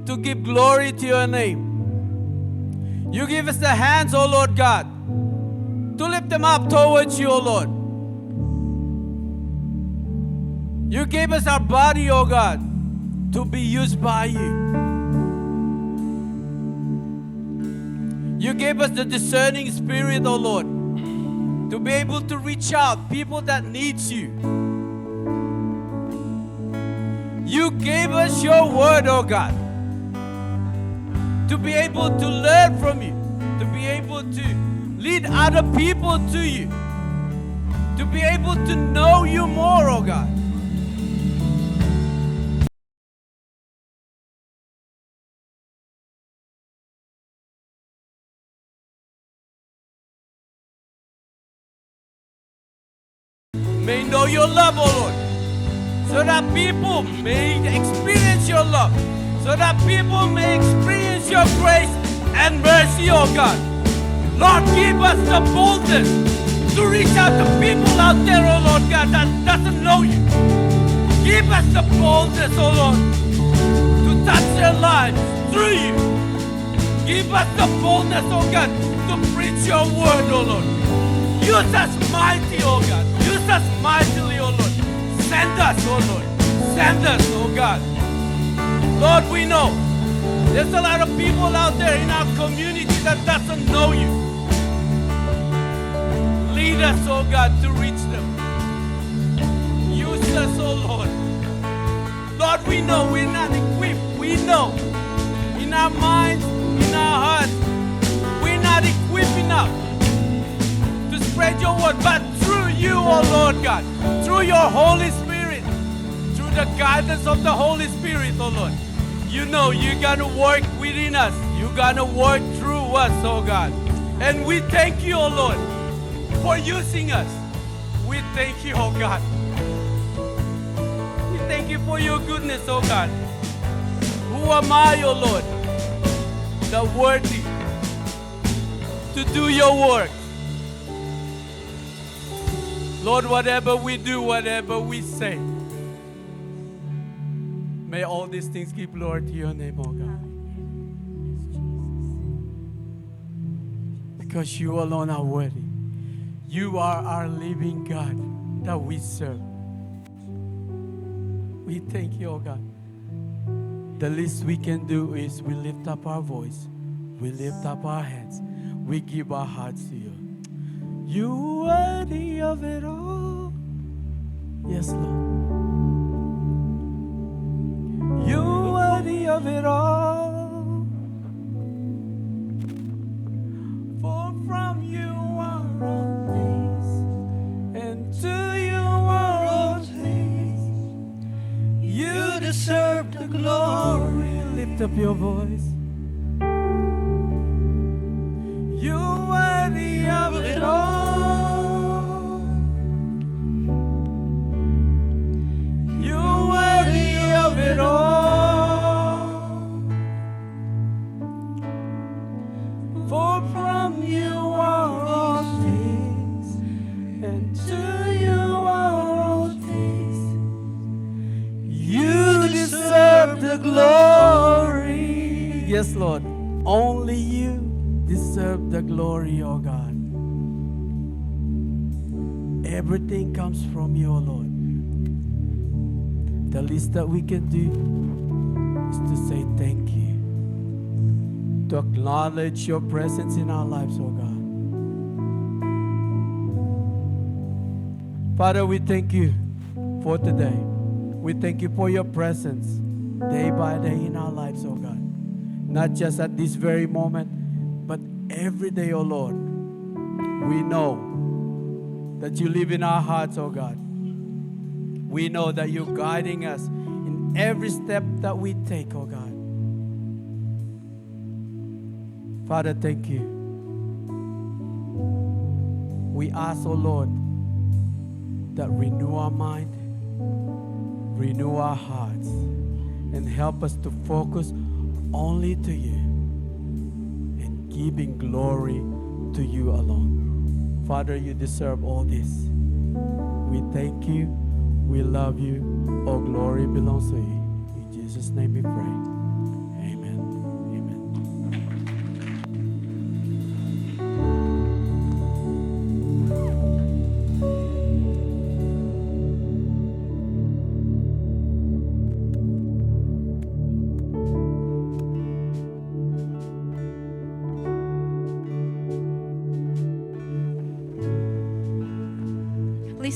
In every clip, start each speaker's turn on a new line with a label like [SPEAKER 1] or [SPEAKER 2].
[SPEAKER 1] to give glory to your name. You give us the hands, O Lord God, to lift them up towards you, O Lord. You gave us our body, O God, to be used by you. You gave us the discerning spirit, O Lord, to be able to reach out people that needs you. You gave us your word, O God, to be able to learn from you, to be able to lead other people to you, to be able to know you more, oh God. May know your love, oh Lord, so that people may experience your love, so that people may experience your grace and mercy, oh God. Lord, give us the boldness to reach out to people out there, oh Lord God, that doesn't know you. Give us the boldness, oh Lord, to touch their lives through you. Give us the boldness, oh God, to preach your word, oh Lord. Use us mighty, oh God. Use us mightily, oh Lord. Send us, oh Lord. Send us, oh God. Lord, we know there's a lot of people out there in our community that doesn't know you. Lead us, oh God, to reach them. Use us, oh Lord. Lord, we know we're not equipped. We know in our minds, in our hearts, we're not equipped enough to spread your word. But through you, oh Lord God, through your Holy Spirit, through the guidance of the Holy Spirit, oh Lord, you know you're going to work within us. You're going to work through us, oh God. And we thank you, oh Lord, for using us. We thank you, oh God. We thank you for your goodness, oh God. Who am I, oh Lord, the worthy to do your work? Lord, whatever we do, whatever we say, may all these things give glory to your name, oh God. Because you alone are worthy. You are our living God that we serve. We thank you, oh God. The least we can do is we lift up our voice. We lift up our hands. We give our hearts to you. You are worthy of it all. Yes, Lord. You are worthy of it all. For from you are all things, and to you are all things. You deserve the glory. Lift up your voice. You are worthy of it all. You are worthy of it all. For from you are all things, and to you are all things. You deserve the glory. Yes, Lord. Only you deserve the glory, oh God. Everything comes from you, oh Lord. The least that we can do is to say thank you, to acknowledge your presence in our lives, oh God. Father, we thank you for today. We thank you for your presence day by day in our lives, oh God. Not just at this very moment, but every day, oh Lord. We know that you live in our hearts, oh God. We know that you're guiding us in every step that we take, oh God. Father, thank you. We ask, oh Lord, that renew our mind, renew our hearts, and help us to focus only to you and giving glory to you alone. Father, you deserve all this. We thank you. We love you. All glory belongs to you. In Jesus' name we pray. Amen.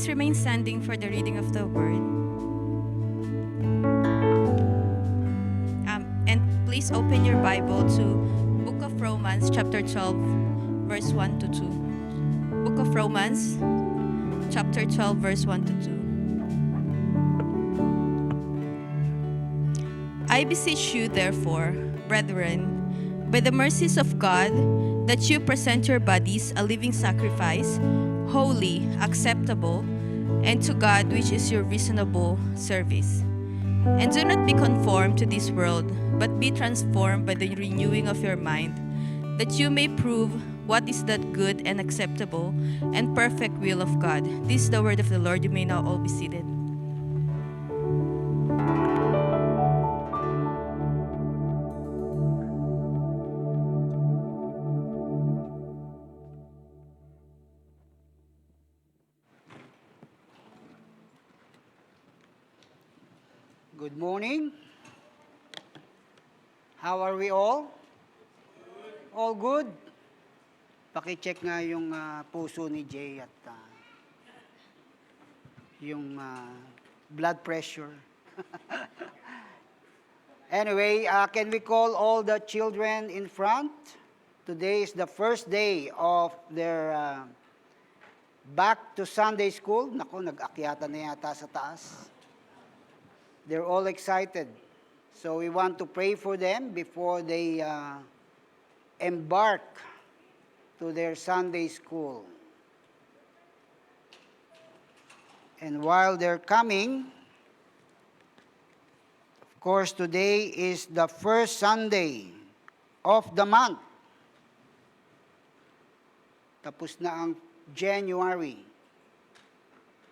[SPEAKER 2] Please remain standing for the reading of the word. And please open your Bible to Book of Romans, chapter 12, verse 1 to 2. Book of Romans, chapter 12, verse 1 to 2. I beseech you, therefore, brethren, by the mercies of God, that you present your bodies a living sacrifice, holy, acceptable, and to God, which is your reasonable service. And do not be conformed to this world, but be transformed by the renewing of your mind, that you may prove what is that good and acceptable and perfect will of God. This is the word of the Lord. You may now all be seated.
[SPEAKER 3] Good morning. How are we all? All good? Paki-check nga yung puso ni Jay at yung blood pressure. Anyway, can we call all the children in front? Today is the first day of their back to Sunday school. Naku, nag-akyata na yata sa taas. They're all excited. So we want to pray for them before they embark to their Sunday school. And while they're coming, of course, today is the first Sunday of the month. Tapos na ang January.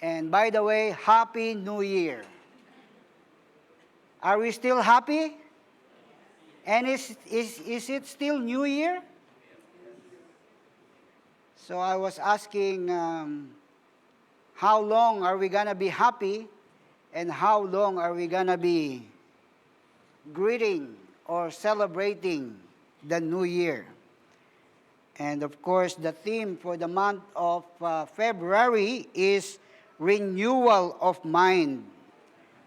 [SPEAKER 3] And by the way, Happy New Year. Are we still happy? And is it still New Year? So I was asking, how long are we going to be happy? And how long are we going to be greeting or celebrating the New Year? And of course, the theme for the month of February is renewal of mind,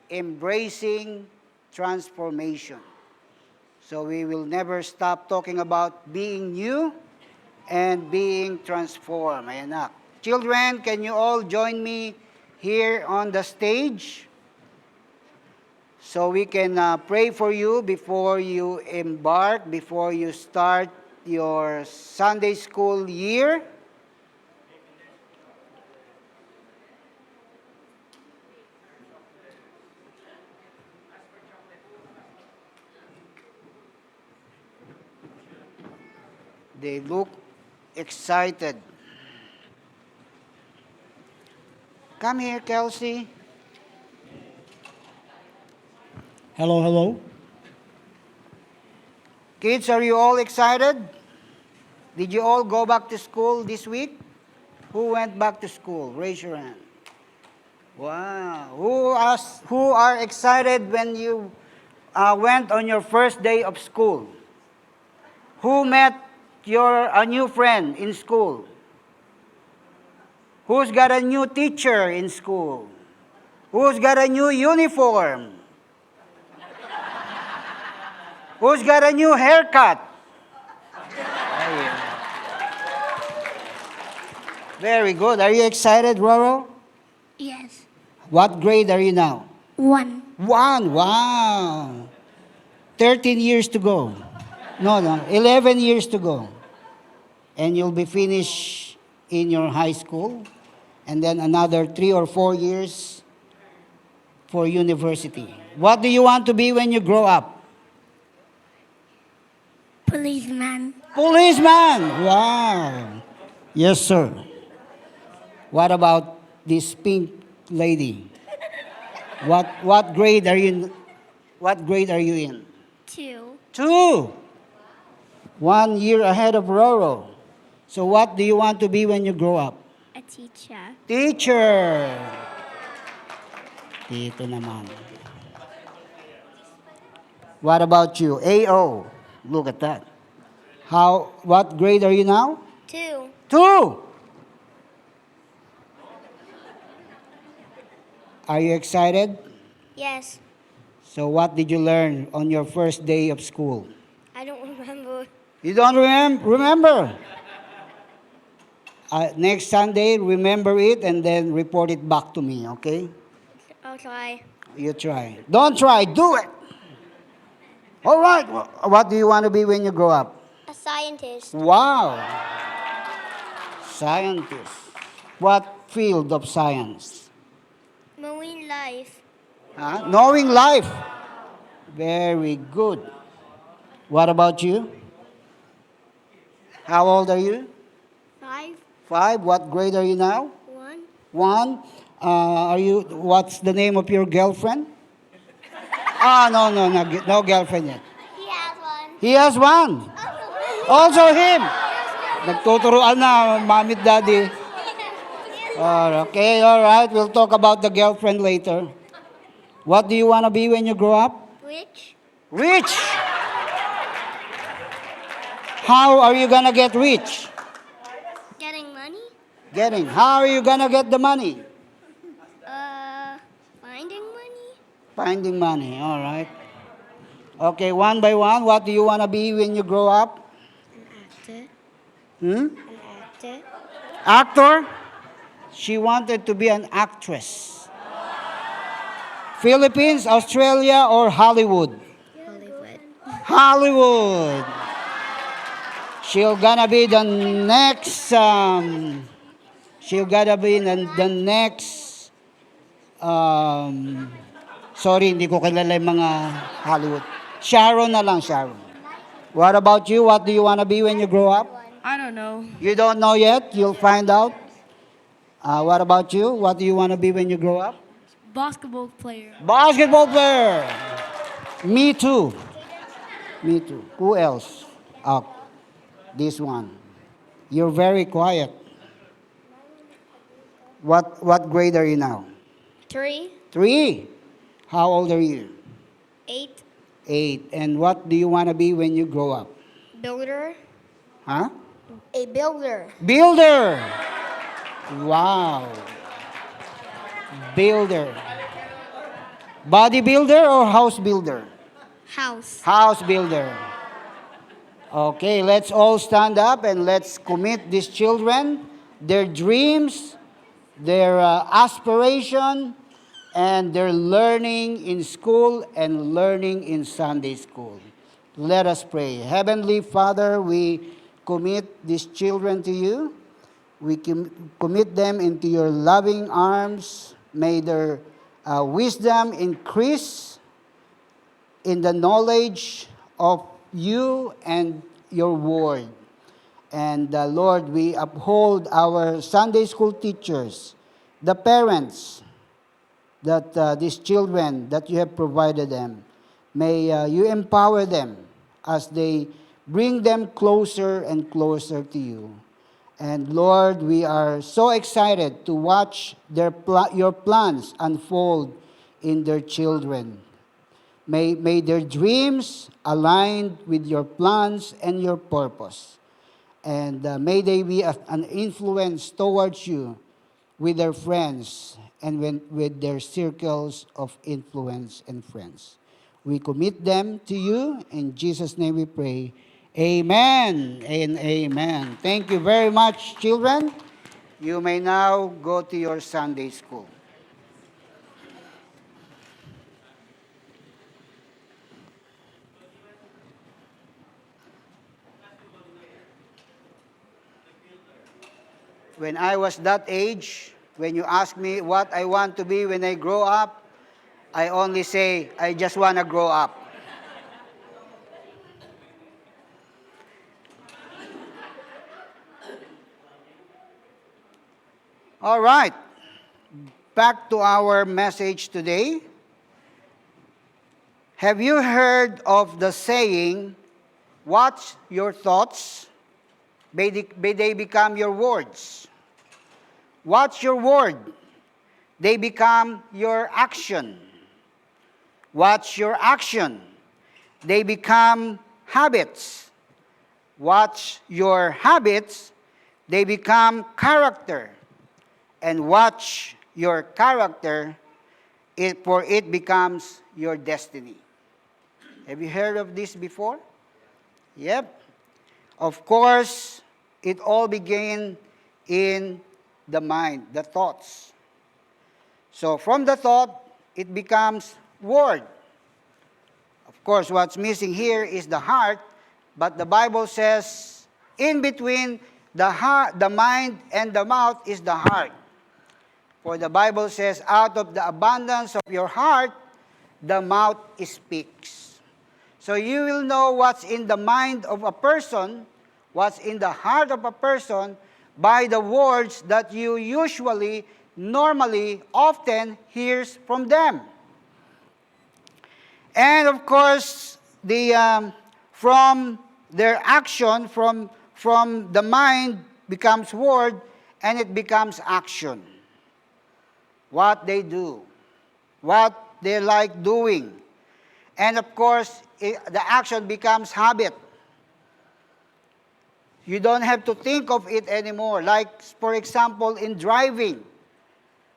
[SPEAKER 3] embracing transformation. So we will never stop talking about being new and being transformed. Ayan na. Children, can you all join me here on the stage? So we can pray for you before you embark, before you start your Sunday school year. They look excited. Come here, Kelsey.
[SPEAKER 4] Hello, hello.
[SPEAKER 3] Kids, are you all excited? Did you all go back to school this week? Who went back to school? Raise your hand. Wow. Who are excited when you went on your first day of school? Who met a new friend in school? Who's got a new teacher in school? Who's got a new uniform? Who's got a new haircut? Very good. Are you excited, Roro?
[SPEAKER 5] Yes.
[SPEAKER 3] What grade are you now?
[SPEAKER 5] 1.
[SPEAKER 3] 1. Wow. 13 years to go. No, 11 years to go. And you'll be finished in your high school. And then another 3 or 4 years for university. What do you want to be when you grow up?
[SPEAKER 5] Policeman.
[SPEAKER 3] Policeman! Wow. Yes, sir. What about this pink lady? What grade are you in?
[SPEAKER 5] 2.
[SPEAKER 3] 2. 1 year ahead of Roro. So what do you want to be when you grow up?
[SPEAKER 5] A teacher.
[SPEAKER 3] Teacher. Dito naman. What about you? AO. Look at that. What grade are you now?
[SPEAKER 5] 2.
[SPEAKER 3] 2. Are you excited?
[SPEAKER 5] Yes.
[SPEAKER 3] So what did you learn on your first day of school?
[SPEAKER 5] I don't remember.
[SPEAKER 3] You don't remember? Next Sunday, remember it and then report it back to me, okay?
[SPEAKER 5] I'll try.
[SPEAKER 3] You try. Don't try, do it. All right. What do you want to be when you grow up?
[SPEAKER 5] A scientist.
[SPEAKER 3] Wow. Scientist. What field of science?
[SPEAKER 5] Marine life.
[SPEAKER 3] Knowing life. Very good. What about you? How old are you?
[SPEAKER 5] 5.
[SPEAKER 3] 5. What grade are you now?
[SPEAKER 5] 1.
[SPEAKER 3] 1. What's the name of your girlfriend? No girlfriend yet.
[SPEAKER 5] He has 1.
[SPEAKER 3] He has 1. Also him. Nagtuturuan na, mommy at daddy. Okay, all right. We'll talk about the girlfriend later. What do you want to be when you grow up?
[SPEAKER 5] Rich.
[SPEAKER 3] Rich. How are you going to get rich?
[SPEAKER 5] Getting money.
[SPEAKER 3] How are you going to get the money?
[SPEAKER 5] Finding money.
[SPEAKER 3] Finding money, all right. Okay, one by one, what do you want to be when you grow up?
[SPEAKER 5] Actor.
[SPEAKER 3] Hmm?
[SPEAKER 5] An actor.
[SPEAKER 3] Actor? She wanted to be an actress. Philippines, Australia, or Hollywood?
[SPEAKER 5] Hollywood.
[SPEAKER 3] Hollywood. She'll gonna be the next, sorry, hindi ko kilala yung mga Hollywood. Sharon na lang, Sharon. What about you? What do you want to be when you grow up?
[SPEAKER 2] I don't know.
[SPEAKER 3] You don't know yet? You'll find out. What about you? What do you want to be when you grow up?
[SPEAKER 2] Basketball player.
[SPEAKER 3] Basketball player. Me too. Who else? This one. You're very quiet. What grade are you now?
[SPEAKER 5] 3.
[SPEAKER 3] 3. How old are you?
[SPEAKER 5] 8.
[SPEAKER 3] 8. And what do you want to be when you grow up?
[SPEAKER 5] Builder.
[SPEAKER 3] Huh?
[SPEAKER 5] A builder.
[SPEAKER 3] Builder. Wow. Builder. Bodybuilder or house builder?
[SPEAKER 5] House.
[SPEAKER 3] House builder. Okay, let's all stand up and let's commit these children, their dreams, their aspiration, and their learning in school and learning in Sunday school. Let us pray. Heavenly Father, we commit these children to you. We commit them into your loving arms. May their wisdom increase in the knowledge of you and your word. And Lord, we uphold our Sunday school teachers, the parents, that these children that you have provided them. May you empower them as they bring them closer and closer to you. And Lord, we are so excited to watch your plans unfold in their children. May their dreams align with your plans and your purpose. And may they be an influence towards you with their friends and with their circles of influence and friends. We commit them to you. In Jesus' name we pray. Amen and amen. Thank you very much, children. You may now go to your Sunday school. When I was that age, when you ask me what I want to be when I grow up, I only say, I just want to grow up. All right. Back to our message today. Have you heard of the saying, watch your thoughts, may they become your words? Watch your word, they become your action. Watch your action, they become habits. Watch your habits, they become character. And watch your character, for it becomes your destiny. Have you heard of this before? Yep. Of course, it all began in the mind, the thoughts. So from the thought, it becomes word. Of course, what's missing here is the heart, but the Bible says in between the heart, the mind and the mouth is the heart. For the Bible says, out of the abundance of your heart, the mouth speaks. So you will know what's in the mind of a person, what's in the heart of a person, by the words that you usually, normally, often hears from them. And of course, from their action, from the mind becomes word, and it becomes action. What they do, what they like doing. And of course, the action becomes habit. You don't have to think of it anymore. Like, for example, in driving.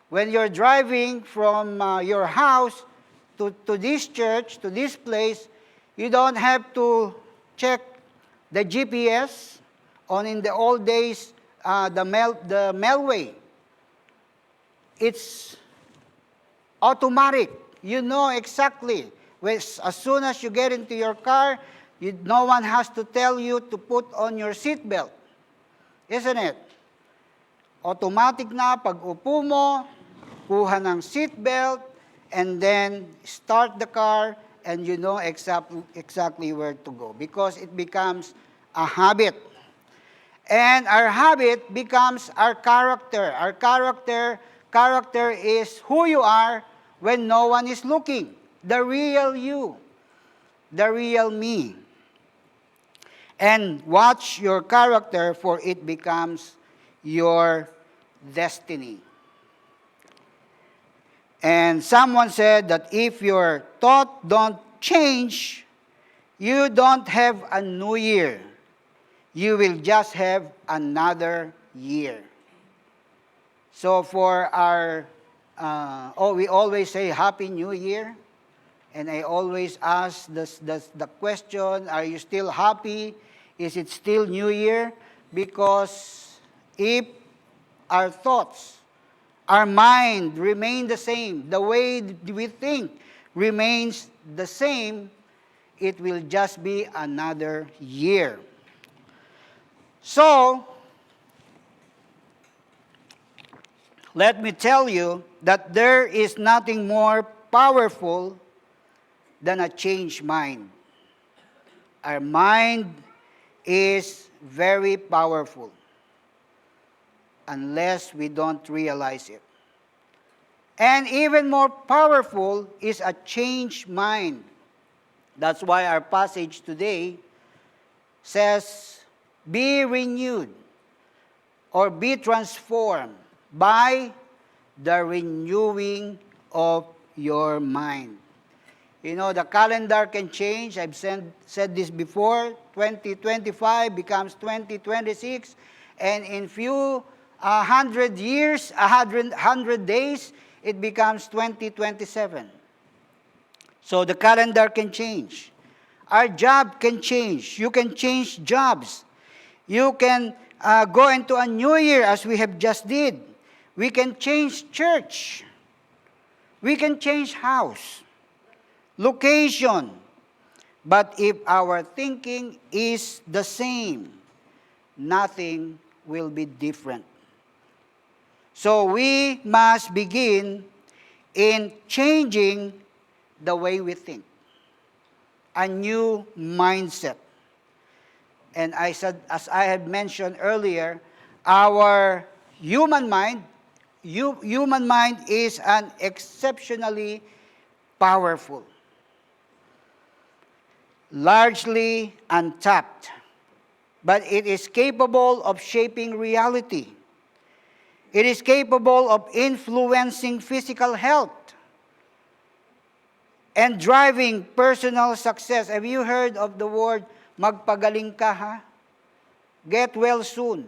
[SPEAKER 3] When you're driving from your house to this church, to this place, you don't have to check the GPS on in the old days, the Melway. It's automatic. You know exactly. As soon as you get into your car, no one has to tell you to put on your seatbelt. Isn't it? Automatic na, pag upo mo, kuha ng seatbelt, and then start the car, and you know exactly where to go. Because it becomes a habit. And our habit becomes our character. Our character is who you are when no one is looking. The real you. The real me. And watch your character, for it becomes your destiny. And someone said that if your thought don't change, you don't have a new year. You will just have another year. So for our, we always say Happy New Year. And I always ask the question, are you still happy? Is it still New Year? Because if our thoughts, our mind remain the same, the way we think remains the same, it will just be another year. So, let me tell you that there is nothing more powerful than a changed mind. Our mind is very powerful unless we don't realize it. And even more powerful is a changed mind. That's why our passage today says, be renewed or be transformed by the renewing of your mind. You know, the calendar can change. I've said this before. 2025 becomes 2026. And in few 100 years, 100 days, it becomes 2027. So the calendar can change. Our job can change. You can change jobs. You can go into a new year as we have just did. We can change church. We can change house, location. But if our thinking is the same, nothing will be different. So we must begin in changing the way we think. A new mindset. And I said, as I had mentioned earlier, our human mind is an exceptionally powerful, largely untapped, but it is capable of shaping reality. It is capable of influencing physical health and driving personal success. Have you heard of the word magpagaling ka, ha? Get well soon.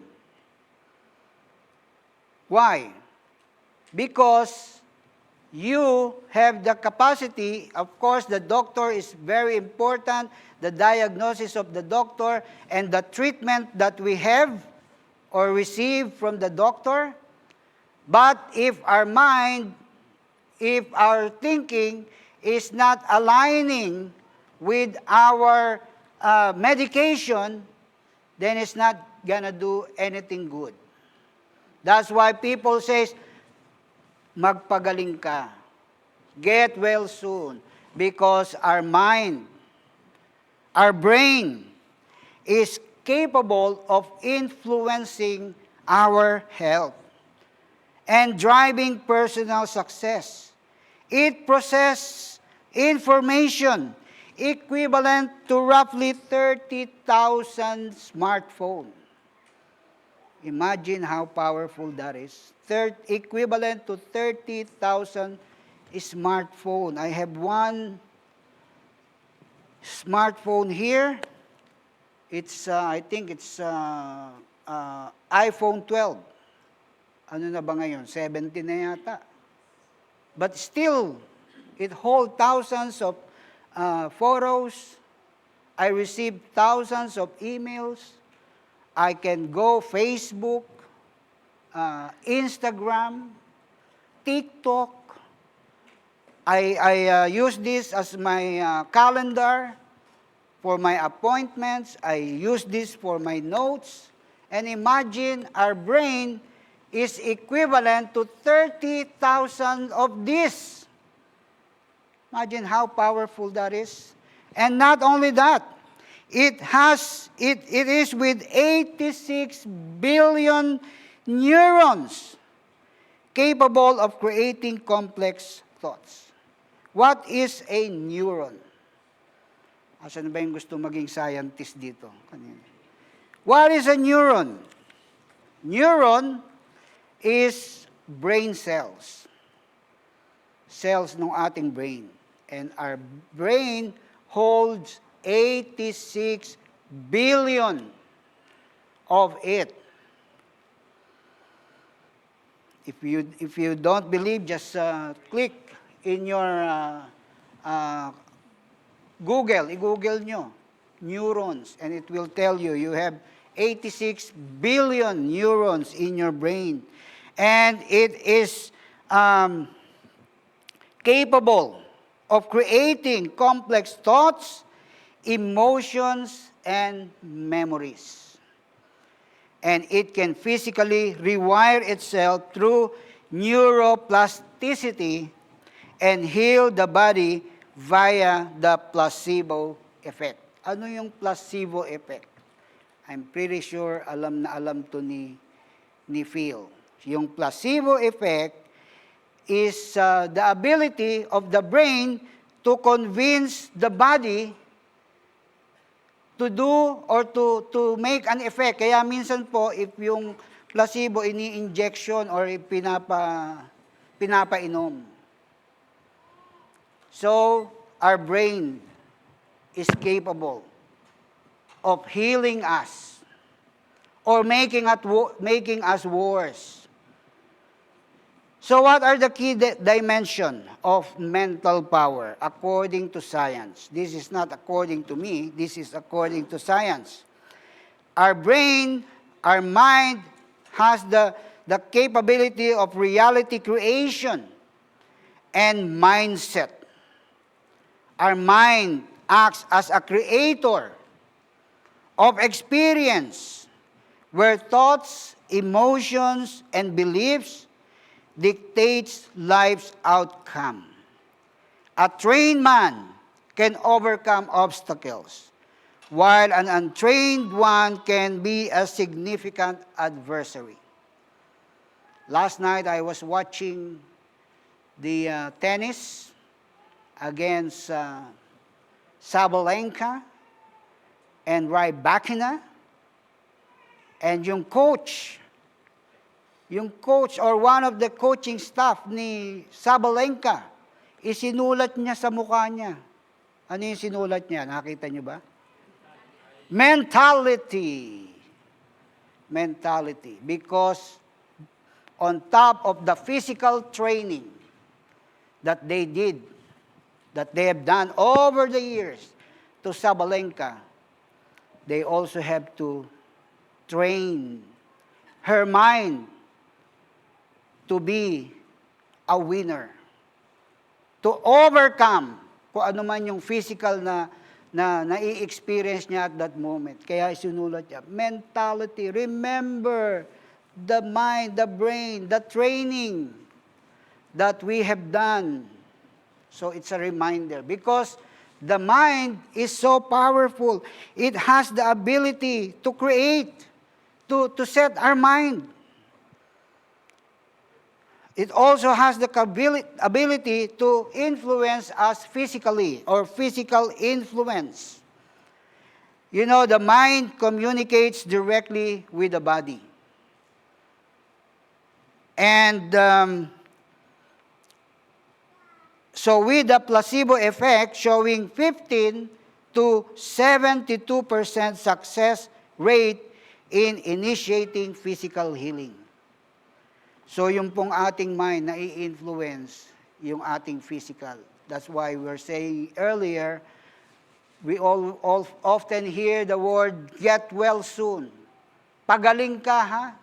[SPEAKER 3] Why? Because you have the capacity. Of course, the doctor is very important, the diagnosis of the doctor, and the treatment that we have or receive from the doctor. But if our mind, if our thinking is not aligning with our medication, then it's not gonna do anything good. That's why people say, magpagaling ka. Get well soon. Because our mind, our brain, is capable of influencing our health and driving personal success. It processes information equivalent to roughly 30,000 smartphones. Imagine how powerful that is. Equivalent to 30,000 smartphone. I have one smartphone here. It's, I think it's iPhone 12. Ano na ba ngayon? 17 na yata. But still, it holds thousands of photos. I receive thousands of emails. I can go Facebook, Instagram, TikTok. I use this as my calendar for my appointments. I use this for my notes. And imagine our brain is equivalent to 30,000 of this. Imagine how powerful that is. And not only that, it is with 86 billion neurons capable of creating complex thoughts. What is a neuron? Asan ba yung gusto maging scientist dito? Kanina. What is a neuron? Neuron is brain cells. Cells ng ating brain. And our brain holds 86 billion of it. If you don't believe, just click in your Google. I-Google nyo, neurons, and it will tell you you have 86 billion neurons in your brain. And it is capable of creating complex thoughts, emotions, and memories. And it can physically rewire itself through neuroplasticity and heal the body via the placebo effect. Ano yung placebo effect? I'm pretty sure alam na alam to ni Phil. Yung placebo effect is the ability of the brain to convince the body to do or to make an effect. Kaya minsan po, if yung placebo ini-injection or pinapainom. So, our brain is capable of healing us or making us worse. So what are the key dimensions of mental power according to science? This is not according to me, this is according to science. Our brain, our mind has the capability of reality creation and mindset. Our mind acts as a creator of experience where thoughts, emotions, and beliefs dictates life's outcome. A trained man can overcome obstacles, while an untrained one can be a significant adversary. Last night, I was watching the tennis against Sabalenka and Rybakina, and yung coach or one of the coaching staff ni Sabalenka, isinulat niya sa mukha niya. Ano yung sinulat niya? Nakita niyo ba? Mentality. Mentality. Because on top of the physical training, that they did, that they have done over the years to Sabalenka, they also have to train her mind to be a winner, to overcome kung ano man yung physical na nai-experience niya at that moment. Kaya isinulat niya, mentality, remember the mind, the brain, the training that we have done. So it's a reminder because the mind is so powerful. It has the ability to create, to set our mind. It also has the ability to influence us physically, or physical influence. You know, the mind communicates directly with the body. And so with the placebo effect showing 15 to 72% success rate in initiating physical healing. So yung pong ating mind na i-influence yung ating physical. That's why we're saying earlier, we all often hear the word, get well soon. Pagaling ka, ha?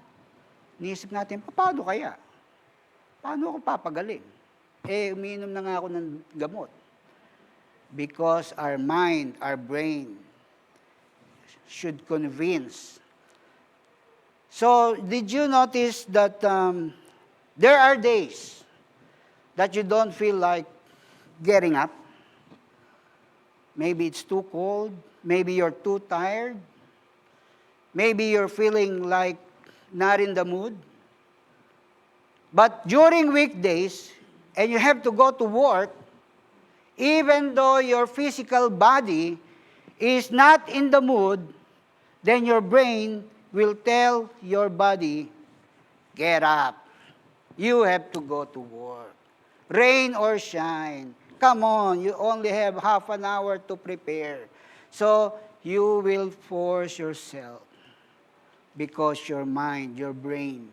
[SPEAKER 3] Niisip natin, paano kaya? Paano ako papagaling? Umiinom na nga ako ng gamot. Because our mind, our brain, should convince. So, did you notice that there are days that you don't feel like getting up? Maybe it's too cold. Maybe you're too tired. Maybe you're feeling like not in the mood. But during weekdays, and you have to go to work, even though your physical body is not in the mood, then your brain will tell your body, get up. You have to go to work. Rain or shine. Come on, you only have half an hour to prepare. So you will force yourself because your mind, your brain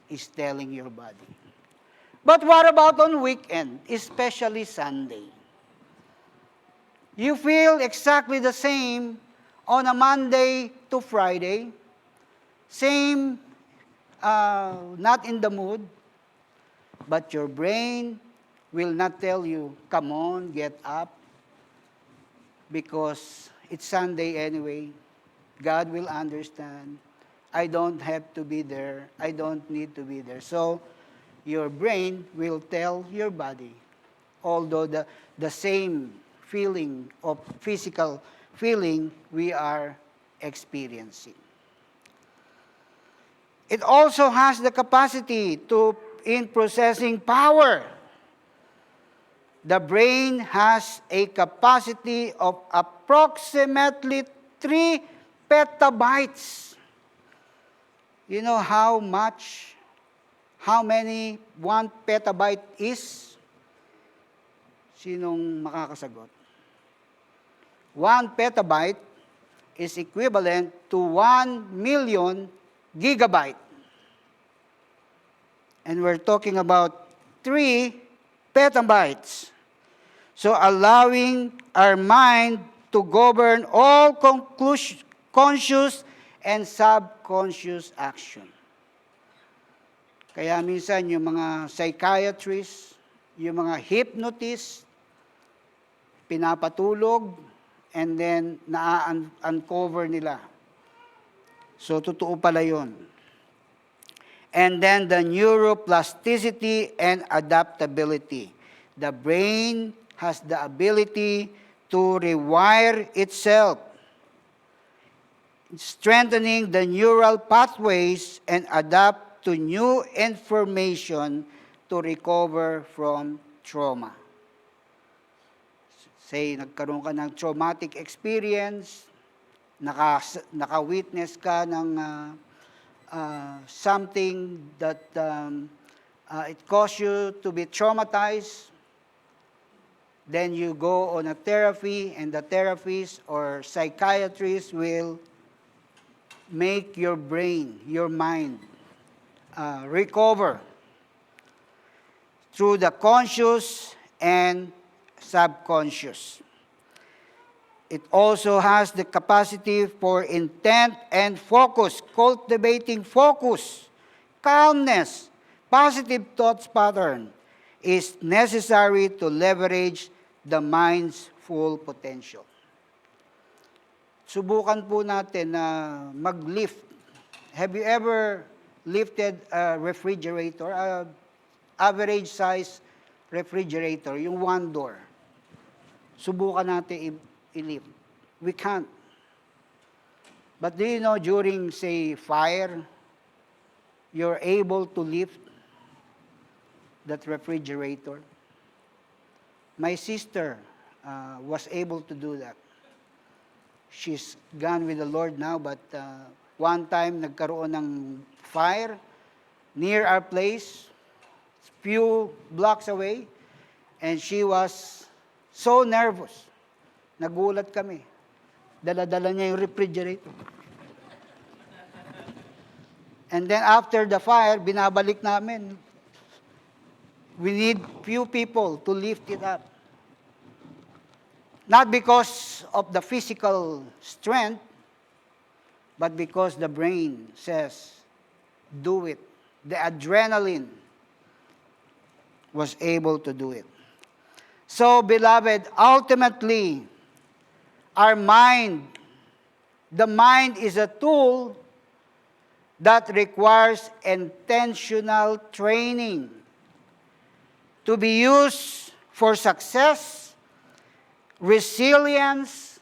[SPEAKER 3] is telling your body. But what about on weekend, especially Sunday? You feel exactly the same on a Monday to Friday. Same, not in the mood, but your brain will not tell you, come on, get up, because it's Sunday anyway. God will understand. I don't have to be there. I don't need to be there. So, your brain will tell your body, although the same feeling of physical feeling we are experiencing. It also has the capacity in processing power. The brain has a capacity of approximately 3 petabytes. You know how many 1 petabyte is? Sinong makakasagot? 1 petabyte is equivalent to 1 million gigabyte. And we're talking about 3 petabytes. So allowing our mind to govern all conscious and subconscious action. Kaya minsan yung mga psychiatrists, yung mga hypnotists, pinapatulog and then na-uncover nila. So totoo pala yun. And then the neuroplasticity and adaptability. The brain has the ability to rewire itself, strengthening the neural pathways and adapt to new information to recover from trauma. Say, nagkaroon ka ng traumatic experience, naka-witness ka ng something that it caused you to be traumatized, then you go on a therapy, and the therapist or psychiatrist will make your brain, your mind, recover through the conscious and subconscious. It also has the capacity for intent and focus, cultivating focus, calmness, positive thoughts pattern is necessary to leverage the mind's full potential. Subukan po natin na mag-lift. Have you ever lifted a refrigerator, average size refrigerator, yung one door? Subukan natin i-lift. We can't. But do you know, during, say, fire, you're able to lift that refrigerator? My sister was able to do that. She's gone with the Lord now, but one time nagkaroon ng fire near our place, few blocks away, and she was so nervous. Nagulat kami. Dala-dala niya yung refrigerator. And then after the fire, binabalik namin. We need few people to lift it up. Not because of the physical strength, but because the brain says, do it. The adrenaline was able to do it. So, beloved, ultimately, our mind, the mind is a tool that requires intentional training to be used for success, resilience,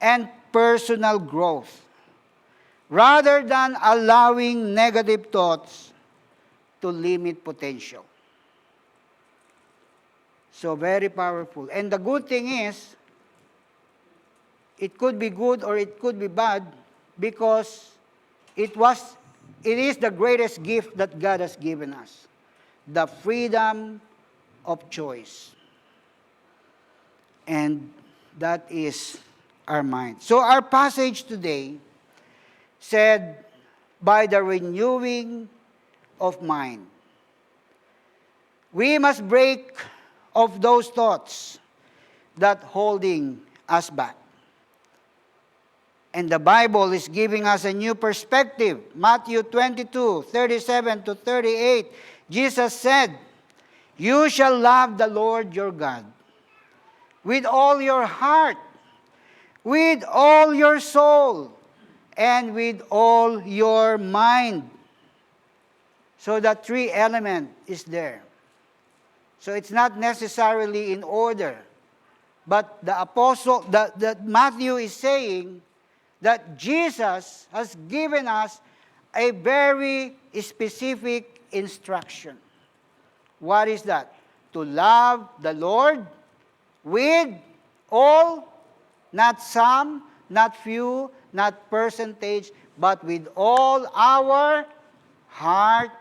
[SPEAKER 3] and personal growth, rather than allowing negative thoughts to limit potential. So very powerful. And the good thing is, it could be good or it could be bad because it is the greatest gift that God has given us, the freedom of choice. And that is our mind. So our passage today said, by the renewing of mind. We must break of those thoughts that holding us back. And the Bible is giving us a new perspective. Matthew 22:37-38, Jesus said, "You shall love the Lord your God with all your heart, with all your soul, and with all your mind." So the three element is there. So it's not necessarily in order. But the apostle, that Matthew is saying that Jesus has given us a very specific instruction. What is that? To love the Lord with all, not some, not few, not percentage, but with all our heart,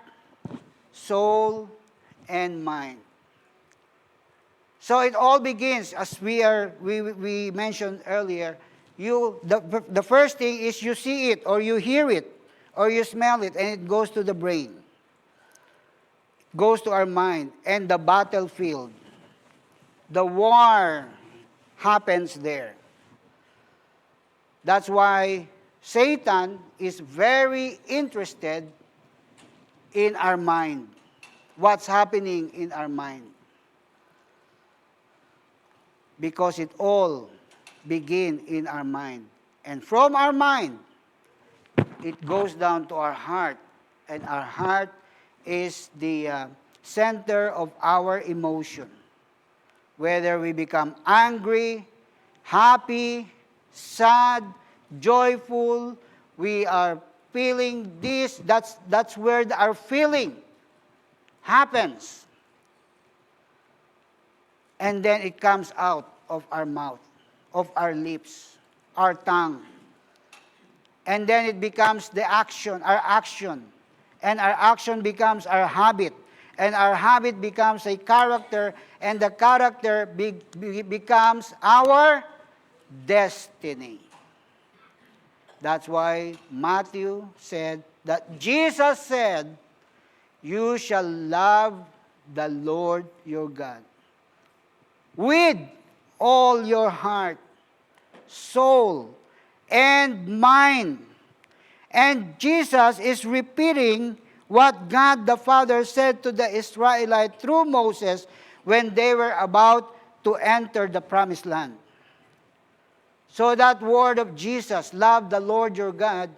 [SPEAKER 3] soul, and mind. So it all begins, as we mentioned earlier, the first thing is you see it, or you hear it, or you smell it, and it goes to the brain. It goes to our mind, and the battlefield. The war happens there. That's why Satan is very interested in our mind. What's happening in our mind? Because it all begins in our mind. And from our mind, it goes down to our heart. And our heart is the center of our emotion. Whether we become angry, happy, sad, joyful, we are feeling this, that's where our feeling happens. And then it comes out of our mouth, of our lips, our tongue. And then it becomes the action, our action. And our action becomes our habit. And our habit becomes a character, and the character becomes our destiny. That's why Matthew said that Jesus said, "You shall love the Lord your God with all your heart, soul, and mind. And Jesus is repeating what God the Father said to the Israelites through Moses when they were about to enter the promised land. So that word of Jesus, love the Lord your God,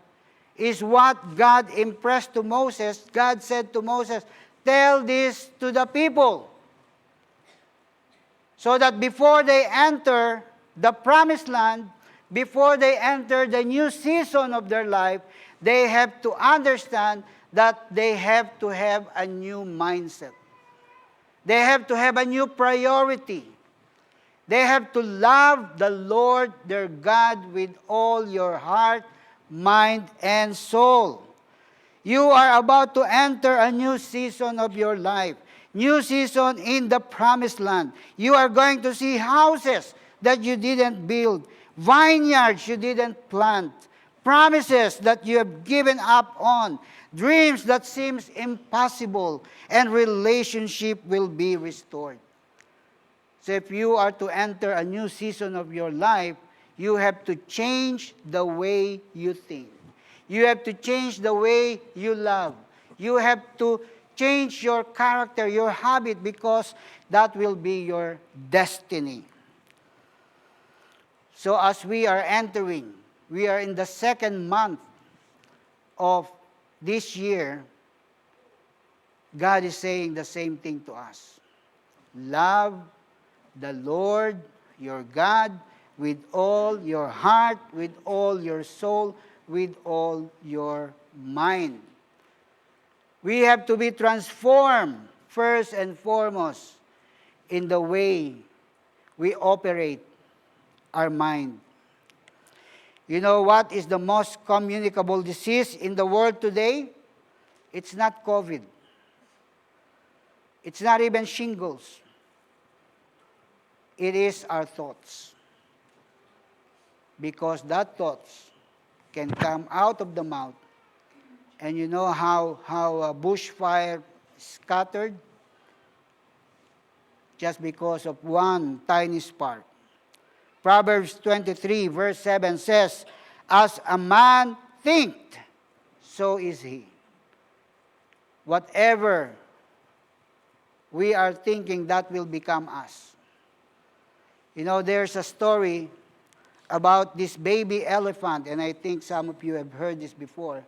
[SPEAKER 3] is what God impressed to Moses. God said to Moses, tell this to the people. So that before they enter the promised land, before they enter the new season of their life, they have to understand that they have to have a new mindset. They have to have a new priority. They have to love the Lord their God with all your heart, mind, and soul. You are about to enter a new season of your life. New season in the promised land. You are going to see houses that you didn't build, vineyards you didn't plant, promises that you have given up on, dreams that seems impossible, and relationship will be restored. So if you are to enter a new season of your life, you have to change the way you think. You have to change the way you love. You have to change your character, your habit, because that will be your destiny. So as we are entering, we are in the second month of this year, God is saying the same thing to us. Love the Lord your God with all your heart, with all your soul, with all your mind. We have to be transformed first and foremost in the way we operate our mind. You know what is the most communicable disease in the world today? It's not COVID. It's not even shingles. It is our thoughts. Because that thoughts can come out of the mouth. And you know how a bushfire scattered? Just because of one tiny spark. Proverbs 23 verse 7 says, as a man thinketh, so is he. Whatever we are thinking, that will become us. You know, there's a story about this baby elephant, and I think some of you have heard this before.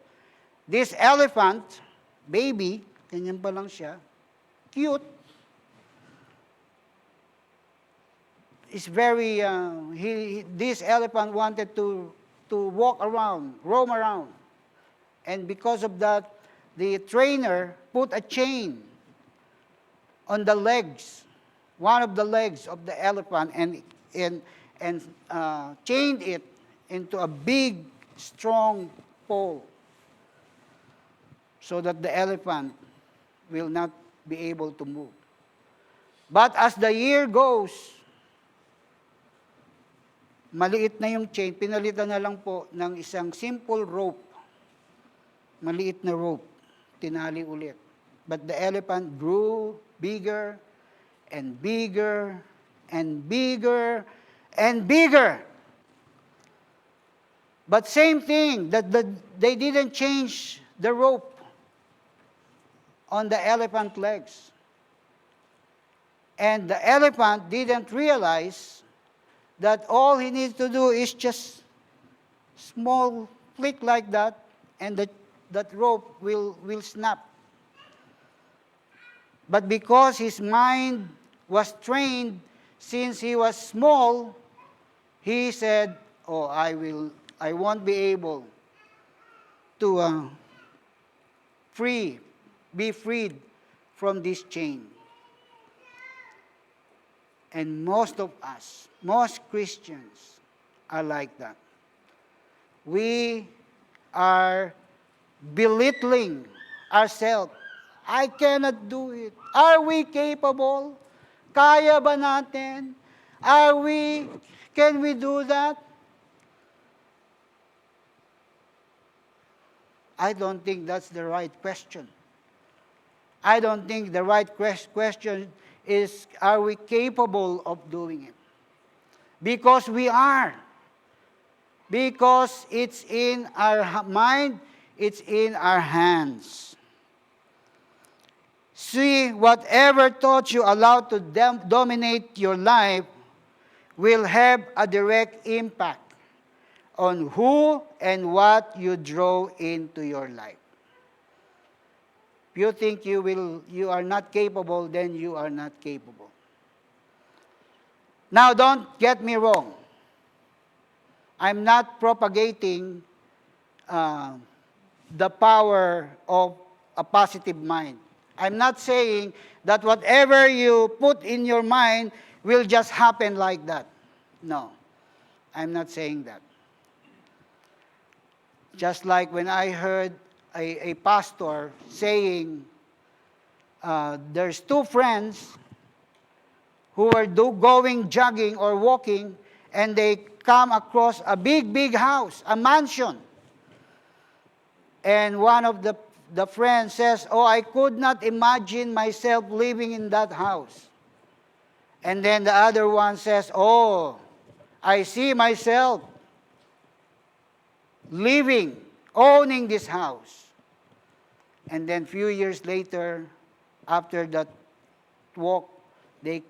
[SPEAKER 3] This elephant, baby, ganyan pa lang siya, cute. It's very, this elephant wanted to walk around, roam around. And because of that, the trainer put a chain on the legs, one of the legs of the elephant, and chained it into a big, strong pole so that the elephant will not be able to move. But as the year goes, maliit na yung chain, pinalitan na lang po ng isang simple rope. Maliit na rope, tinali ulit. But the elephant grew bigger and bigger and bigger and bigger. But same thing, that they didn't change the rope on the elephant legs. And the elephant didn't realize that all he needs to do is just small flick like that, and that rope will snap. But because his mind was trained since he was small, he said, oh, I won't be able to be freed from this chain. And most of us, most Christians are like that. We are belittling ourselves. I cannot do it. Are we capable? Kaya ba natin? Can we do that? I don't think that's the right question. I don't think the right question is, are we capable of doing it? Because we are. Because it's in our mind, it's in our hands. See, whatever thoughts you allow to dominate your life will have a direct impact on who and what you draw into your life. If you think you are not capable, then you are not capable. Now, don't get me wrong. I'm not propagating the power of a positive mind. I'm not saying that whatever you put in your mind will just happen like that. No, I'm not saying that. Just like when I heard a pastor saying, there's two friends who were going jogging or walking, and they come across a big house, a mansion. And one of the friends says, oh, I could not imagine myself living in that house. And then the other one says, oh, I see myself living, owning this house. And then few years later, after that walk, they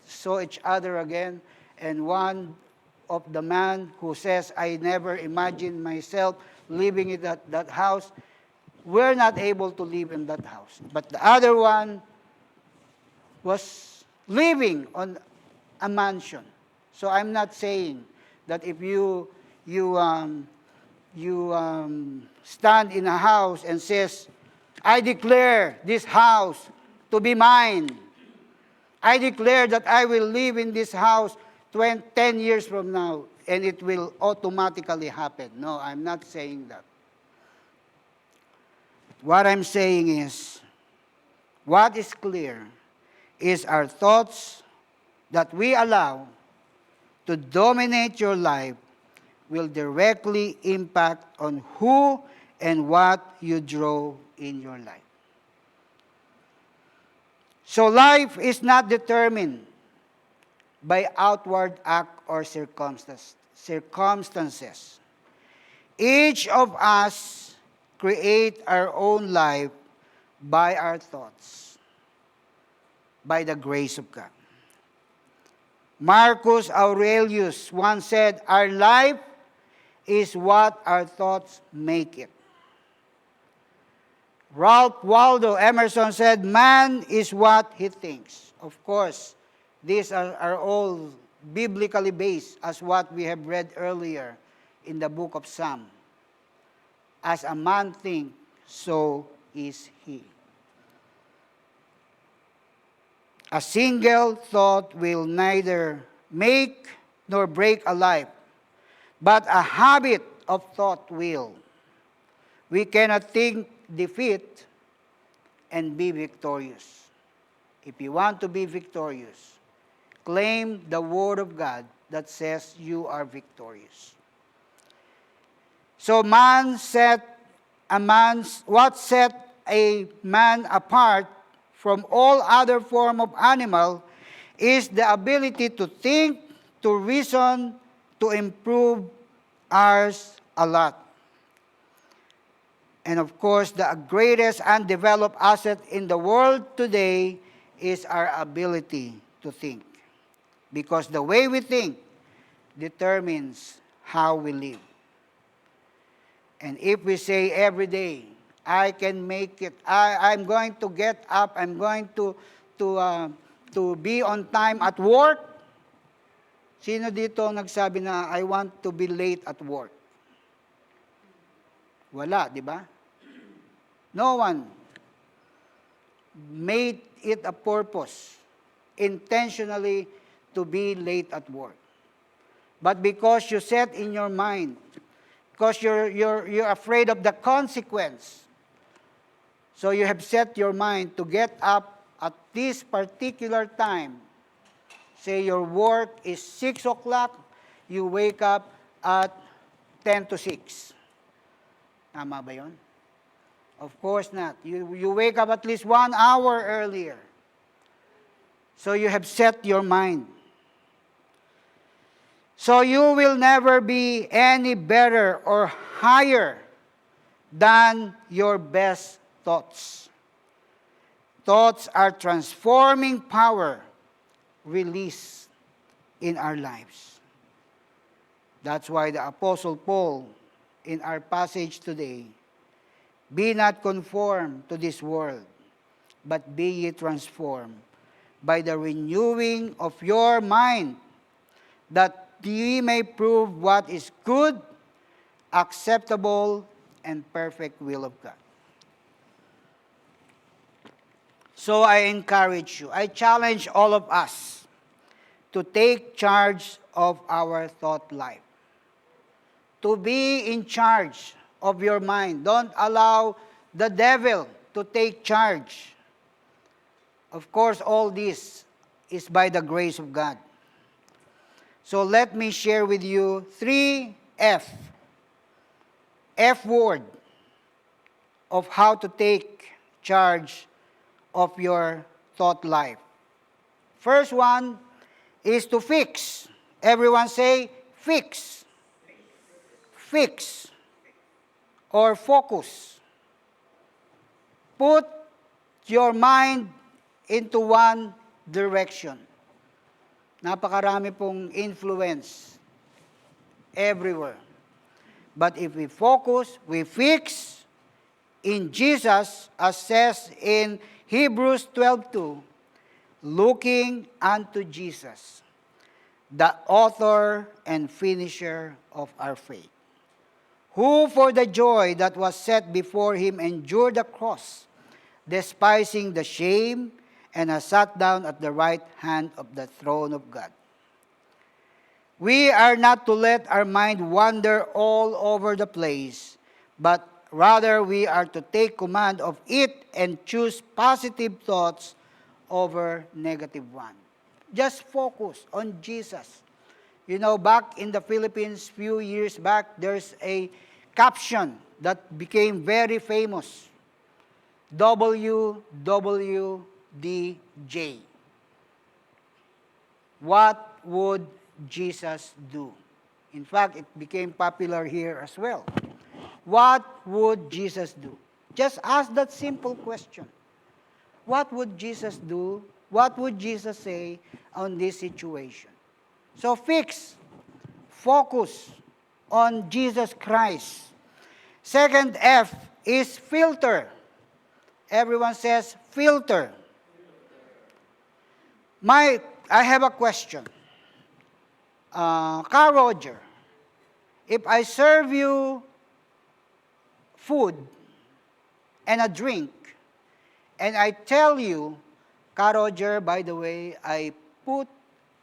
[SPEAKER 3] saw each other again, and one of the man who says, I never imagined myself living in that house, we're not able to live in that house. But the other one was living on a mansion. So I'm not saying that if you stand in a house and says, I declare this house to be mine. I declare that I will live in this house 10 years from now, and it will automatically happen. No, I'm not saying that. What I'm saying is, what is clear is our thoughts that we allow to dominate your life will directly impact on who and what you draw in your life. So life is not determined by outward act or circumstances. Each of us create our own life by our thoughts, by the grace of God. Marcus Aurelius once said, our life is what our thoughts make it. Ralph Waldo Emerson said, man is what he thinks. Of course, these are all biblically based as what we have read earlier in the book of Psalm. As a man thinks, so is he. A single thought will neither make nor break a life, but a habit of thought will. We cannot think defeat and be victorious. If you want to be victorious, claim the Word of God that says you are victorious. So what set a man apart from all other form of animal is the ability to think, to reason, to improve ours a lot. And of course, the greatest undeveloped asset in the world today is our ability to think. Because the way we think determines how we live. And if we say every day, I can make it, I'm going to get up, I'm going to be on time at work. Sino dito nagsabi na, I want to be late at work? Wala, di ba? No one made it a purpose intentionally to be late at work. But because you set in your mind, because you're afraid of the consequence, so you have set your mind to get up at this particular time. Say your work is 6 o'clock, you wake up at 10 to 6. Tama ba yun? Of course not. You wake up at least 1 hour earlier. So you have set your mind. So you will never be any better or higher than your best thoughts. Thoughts are transforming power released in our lives. That's why the Apostle Paul, in our passage today, be not conformed to this world, but be ye transformed by the renewing of your mind, that ye may prove what is good, acceptable, and perfect will of God. So I encourage you, I challenge all of us to take charge of our thought life. To be in charge of your mind. Don't allow the devil to take charge. Of course, all this is by the grace of God. So let me share with you 3 F. F word of how to take charge of your thought life. First one is to fix. Everyone say, fix. Fix. Or focus. Put your mind into one direction. Napakarami pong influence everywhere. But if we focus, we fix in Jesus, as says in Hebrews 12:2, looking unto Jesus, the author and finisher of our faith, who for the joy that was set before him endured the cross, despising the shame, and has sat down at the right hand of the throne of God. We are not to let our mind wander all over the place, but rather we are to take command of it and choose positive thoughts over negative ones. Just focus on Jesus. You know, back in the Philippines, few years back, there's a caption that became very famous. WWDJ. What would Jesus do? In fact, it became popular here as well. What would Jesus do? Just ask that simple question. What would Jesus do? What would Jesus say on this situation? So focus on Jesus Christ. Second F is filter. Everyone says filter. I have a question. Ka Roger, if I serve you food and a drink, and I tell you, Ka Roger, by the way, I put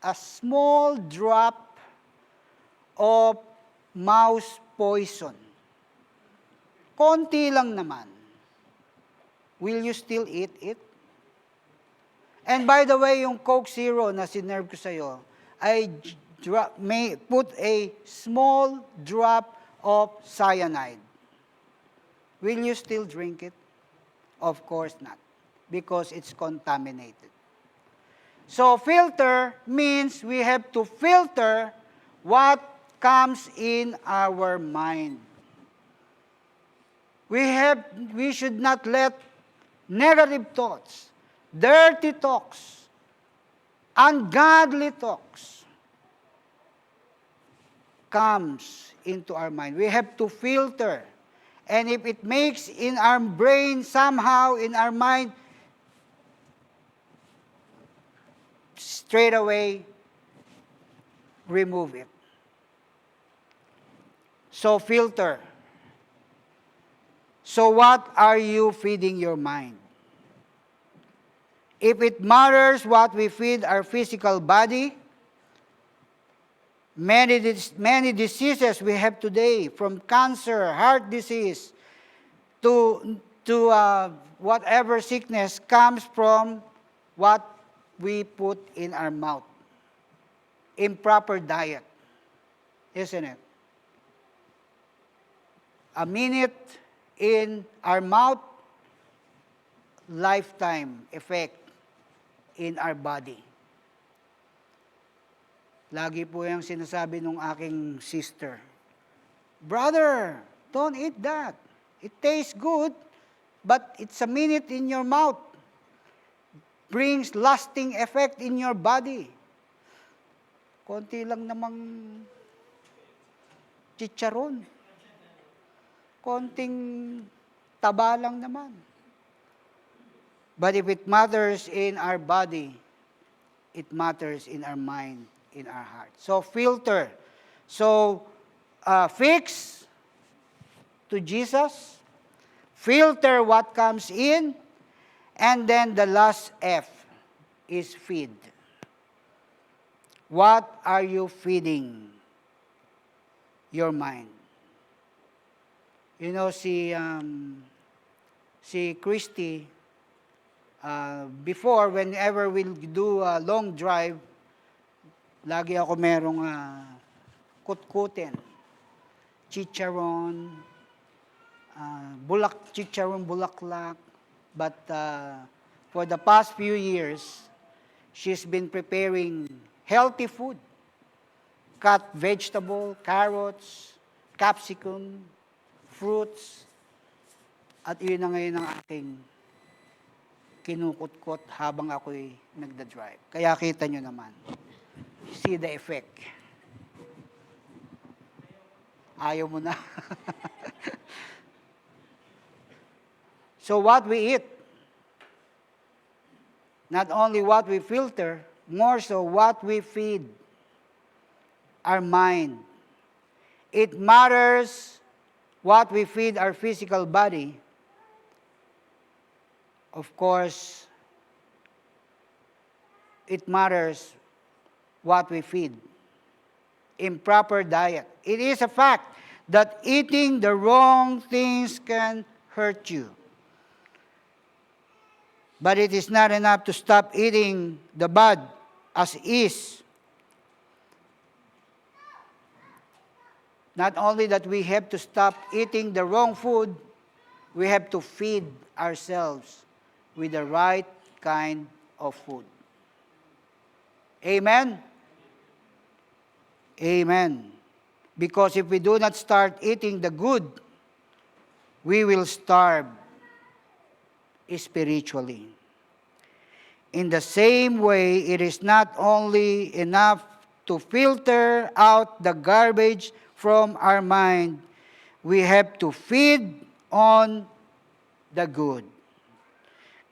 [SPEAKER 3] a small drop of mouse poison. Konti lang naman. Will you still eat it? And by the way, yung Coke Zero na sinerve ko sa'yo, I may put a small drop of cyanide. Will you still drink it? Of course not, because it's contaminated. So filter means we have to filter what comes in our mind. We should not let negative thoughts, dirty talks, ungodly talks comes into our mind. We have to filter. And if it makes in our brain, somehow in our mind, straight away, remove it. So filter. So what are you feeding your mind? If it matters what we feed our physical body, many diseases we have today, from cancer, heart disease, to whatever sickness comes from what we put in our mouth. Improper diet, isn't it? A minute in our mouth, lifetime effect in our body. Lagi po yung sinasabi nung aking sister, "Brother, don't eat that. It tastes good, but it's a minute in your mouth. Brings lasting effect in your body." Konti lang namang chicharon. Konting taba lang naman. But if it matters in our body, it matters in our mind, in our heart. So filter. So fix to Jesus. Filter what comes in. And then the last F is feed. What are you feeding your mind? You know, si Christy, before, whenever we'll do a long drive, lagi ako merong kutkutin, chicharon, chicharon bulaklak. But for the past few years, she's been preparing healthy food. Cut vegetable, carrots, capsicum, fruits. At yun na ngayon ang aking kinukutkot habang ako'y nagda-drive. Kaya kita nyo naman. See the effect. Ayaw mo na. So what we eat, not only what we filter, more so what we feed our mind. It matters what we feed our physical body. Of course, it matters what we feed. Improper diet. It is a fact that eating the wrong things can hurt you. But it is not enough to stop eating the bad as is. Not only that we have to stop eating the wrong food, we have to feed ourselves with the right kind of food. Amen? Amen. Because if we do not start eating the good, we will starve spiritually. In the same way, it is not only enough to filter out the garbage from our mind, we have to feed on the good.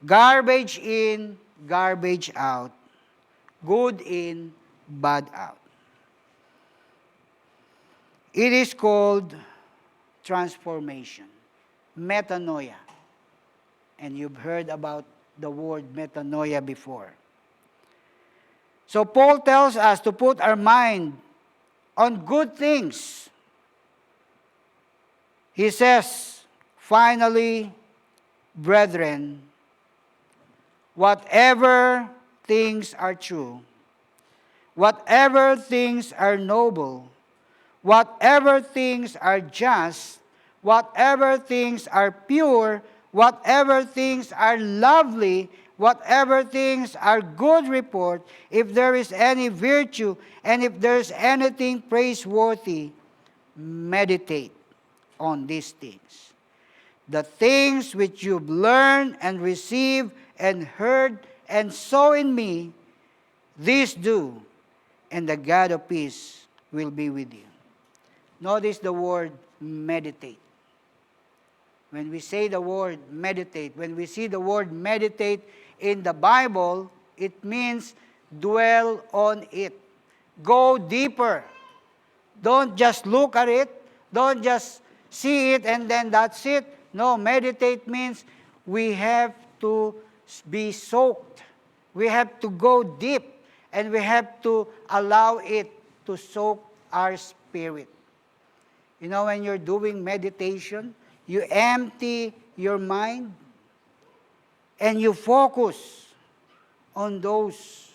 [SPEAKER 3] Garbage in, garbage out. Good in, bad out. It is called transformation, metanoia. And you've heard about the word metanoia before. So Paul tells us to put our mind on good things. He says, finally, brethren, whatever things are true, whatever things are noble, whatever things are just, whatever things are pure, whatever things are lovely, whatever things are good report, if there is any virtue, and if there is anything praiseworthy, meditate on these things. The things which you've learned and received and heard and saw in me, these do, and the God of peace will be with you. Notice the word meditate. When we say the word meditate, when we see the word meditate in the Bible, it means dwell on it. Go deeper. Don't just look at it. Don't just see it and then that's it. No, meditate means we have to be soaked. We have to go deep and we have to allow it to soak our spirit. You know, when you're doing meditation, you empty your mind and you focus on those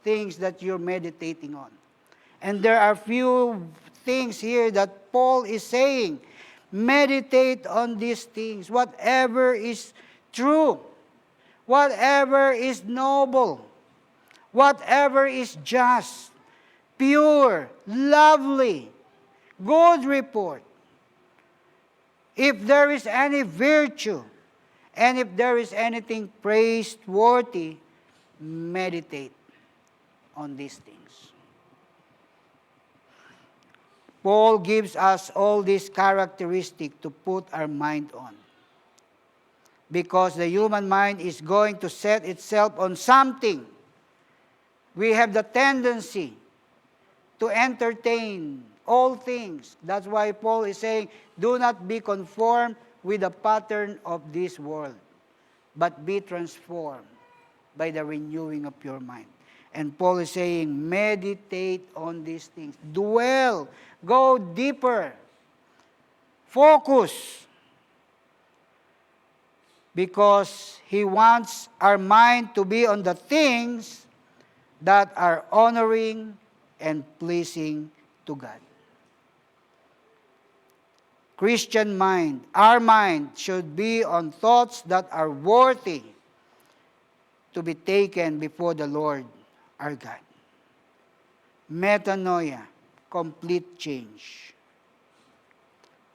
[SPEAKER 3] things that you're meditating on. And there are few things here that Paul is saying. Meditate on these things. Whatever is true, whatever is noble, whatever is just, pure, lovely, good report. If there is any virtue, and if there is anything praiseworthy, meditate on these things. Paul gives us all these characteristics to put our mind on. Because the human mind is going to set itself on something. We have the tendency to entertain all things. That's why Paul is saying, do not be conformed with the pattern of this world, but be transformed by the renewing of your mind. And Paul is saying, meditate on these things. Dwell. Go deeper. Focus. Because he wants our mind to be on the things that are honoring and pleasing to God. Christian mind, our mind should be on thoughts that are worthy to be taken before the Lord our God. Metanoia, complete change.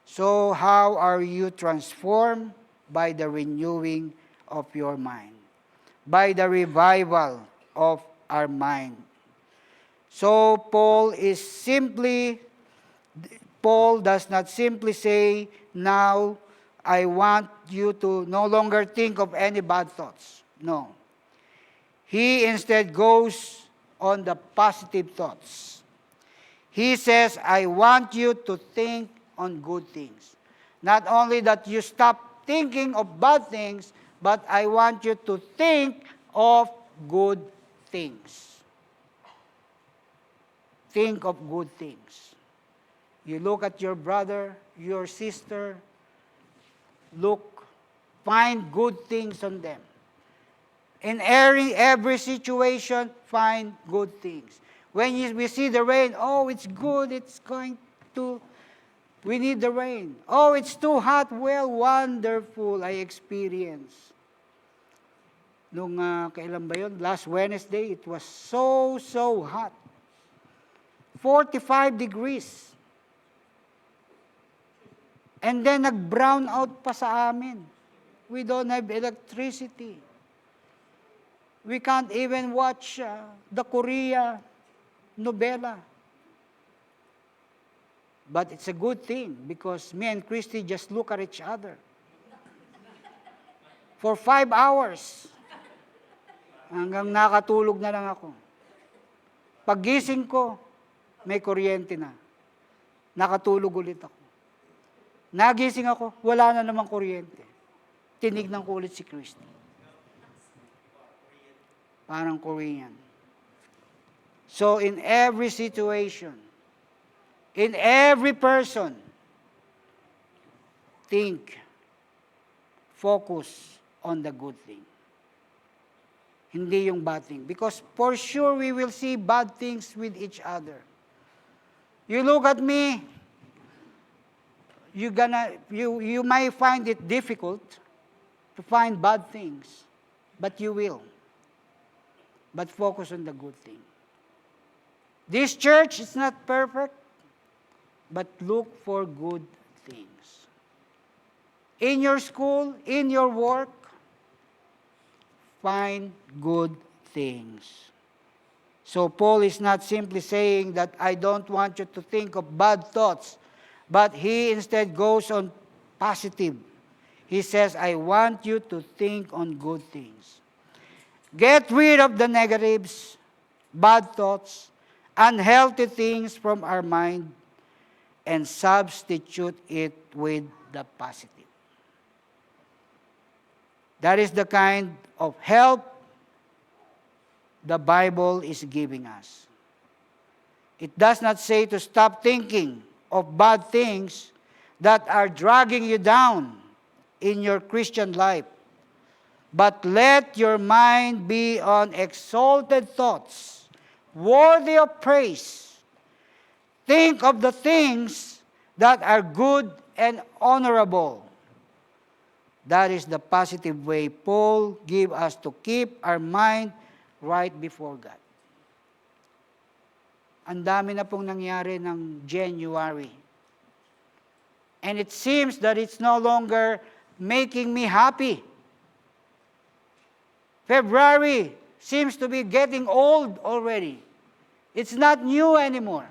[SPEAKER 3] So how are you transformed? By the renewing of your mind. By the revival of our mind. So Paul does not simply say, now I want you to no longer think of any bad thoughts. No. He instead goes on the positive thoughts. He says, I want you to think on good things. Not only that you stop thinking of bad things, but I want you to think of good things. Think of good things. You look at your brother, your sister, find good things on them. In every situation, find good things. When we see the rain, oh, it's good, we need the rain. Oh, it's too hot. Well, wonderful, I experience. Nung kailan ba yun? Last Wednesday, it was so hot. 45 degrees. And then nag-brown out pa sa amin. We don't have electricity. We can't even watch the Korea novela. But it's a good thing because me and Christy just look at each other. For 5 hours. Hanggang nakatulog na lang ako. Paggising ko, may kuryente na. Nakatulog ulit ako. Nagising ako, wala na namang kuryente. Tinignan ko ulit si Christy. Parang Korean. So in every situation, in every person, think, focus on the good thing. Hindi yung bad thing. Because for sure we will see bad things with each other. You look at me, you might find it difficult to find bad things, but you will. But focus on the good thing. This church is not perfect, but look for good things. In your school, in your work, find good things. So Paul is not simply saying that I don't want you to think of bad thoughts, but he instead goes on positive. He says, I want you to think on good things. Get rid of the negatives, bad thoughts, unhealthy things from our mind, and substitute it with the positive. That is the kind of help the Bible is giving us. It does not say to stop thinking of bad things that are dragging you down in your Christian life, but let your mind be on exalted thoughts, worthy of praise. Think of the things that are good and honorable. That is the positive way Paul gives us to keep our mind right before God. Ang dami na pong nangyari ng January. And it seems that it's no longer making me happy. February seems to be getting old already. It's not new anymore.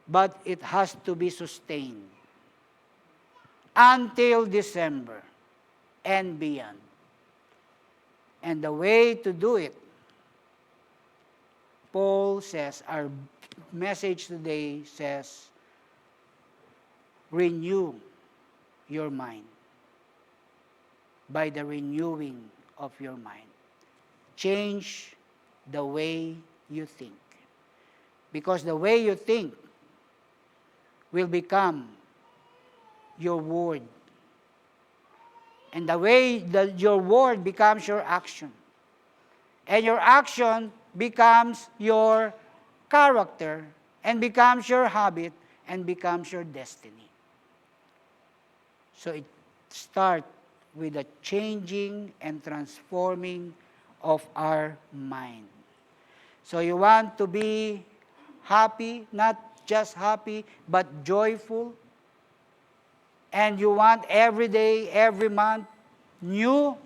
[SPEAKER 3] But it has to be sustained until December and beyond. And the way to do it, Paul says, our message today says, renew your mind by the renewing of your mind. Change the way you think. Because the way you think will become your word. And the way that your word becomes your action. And your action becomes your character, and becomes your habit, and becomes your destiny. So it starts with a changing and transforming of our mind. So you want to be happy, not just happy, but joyful. And you want every day, every month, new,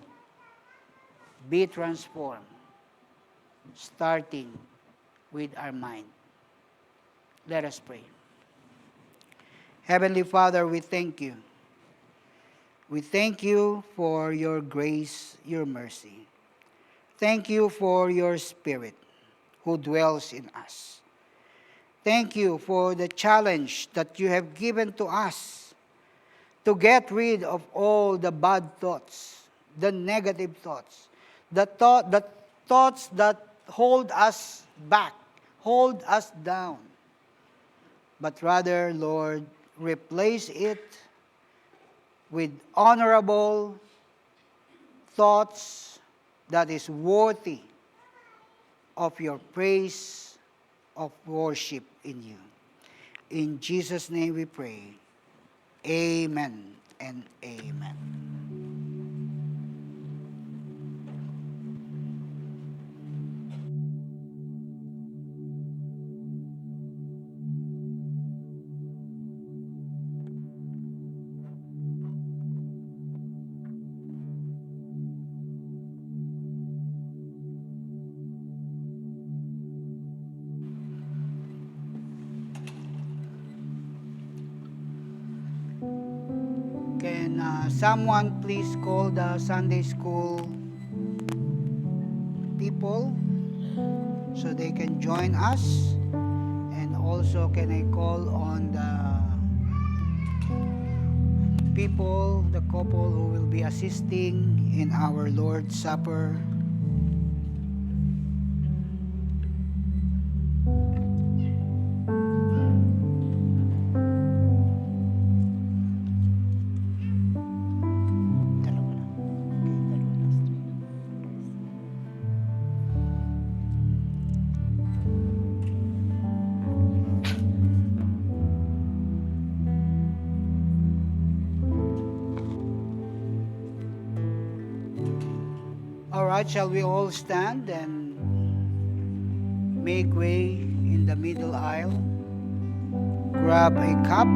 [SPEAKER 3] be transformed. Starting with our mind. Let us pray. Heavenly Father, we thank you. We thank you for your grace, your mercy. Thank you for your Spirit who dwells in us. Thank you for the challenge that you have given to us to get rid of all the bad thoughts, the negative thoughts, the thoughts that hold us back, hold us down. But rather, Lord, replace it with honorable thoughts that is worthy of your praise, of worship in you. In Jesus' name we pray. Amen and amen. Can someone please call the Sunday school people so they can join us? And also, can I call on the people, the couple who will be assisting in our Lord's Supper? All right, shall we all stand and make way in the middle aisle? Grab a cup.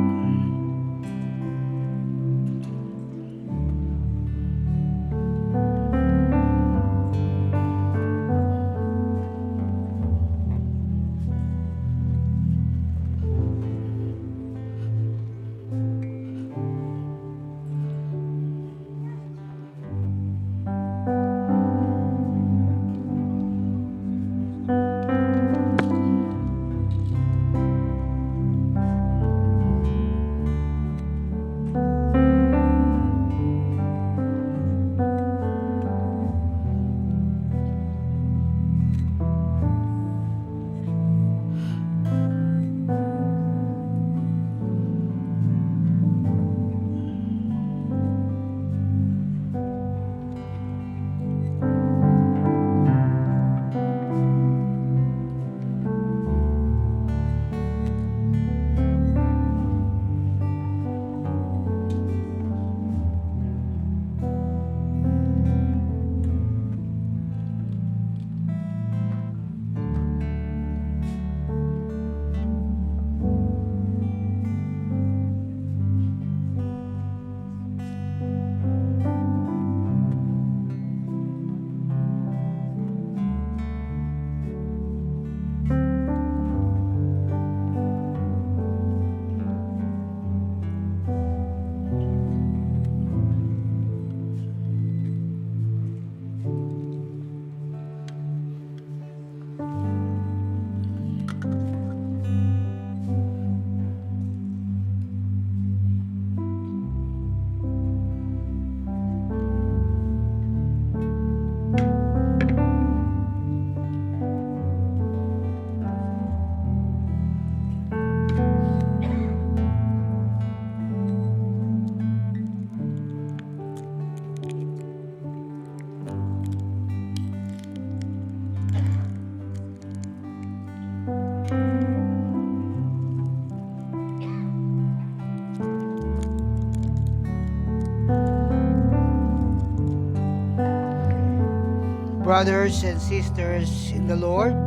[SPEAKER 3] brothers and sisters in the Lord,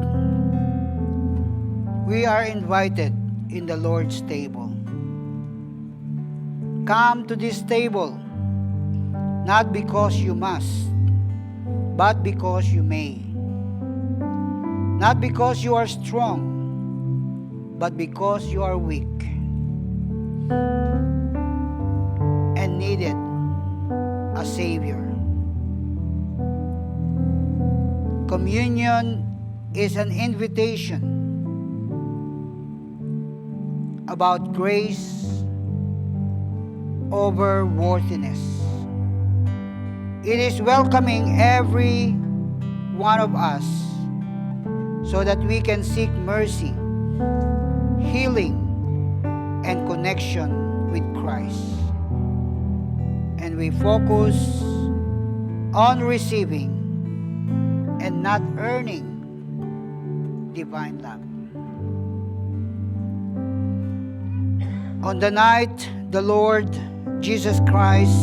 [SPEAKER 3] we are invited in the Lord's table. Come to this table, not because you must, but because you may. Not because you are strong, but because you are weak and needed a Savior. Communion is an invitation about grace over worthiness. It is welcoming every one of us so that we can seek mercy, healing, and connection with Christ. And we focus on receiving and not earning divine love. On the night the Lord Jesus Christ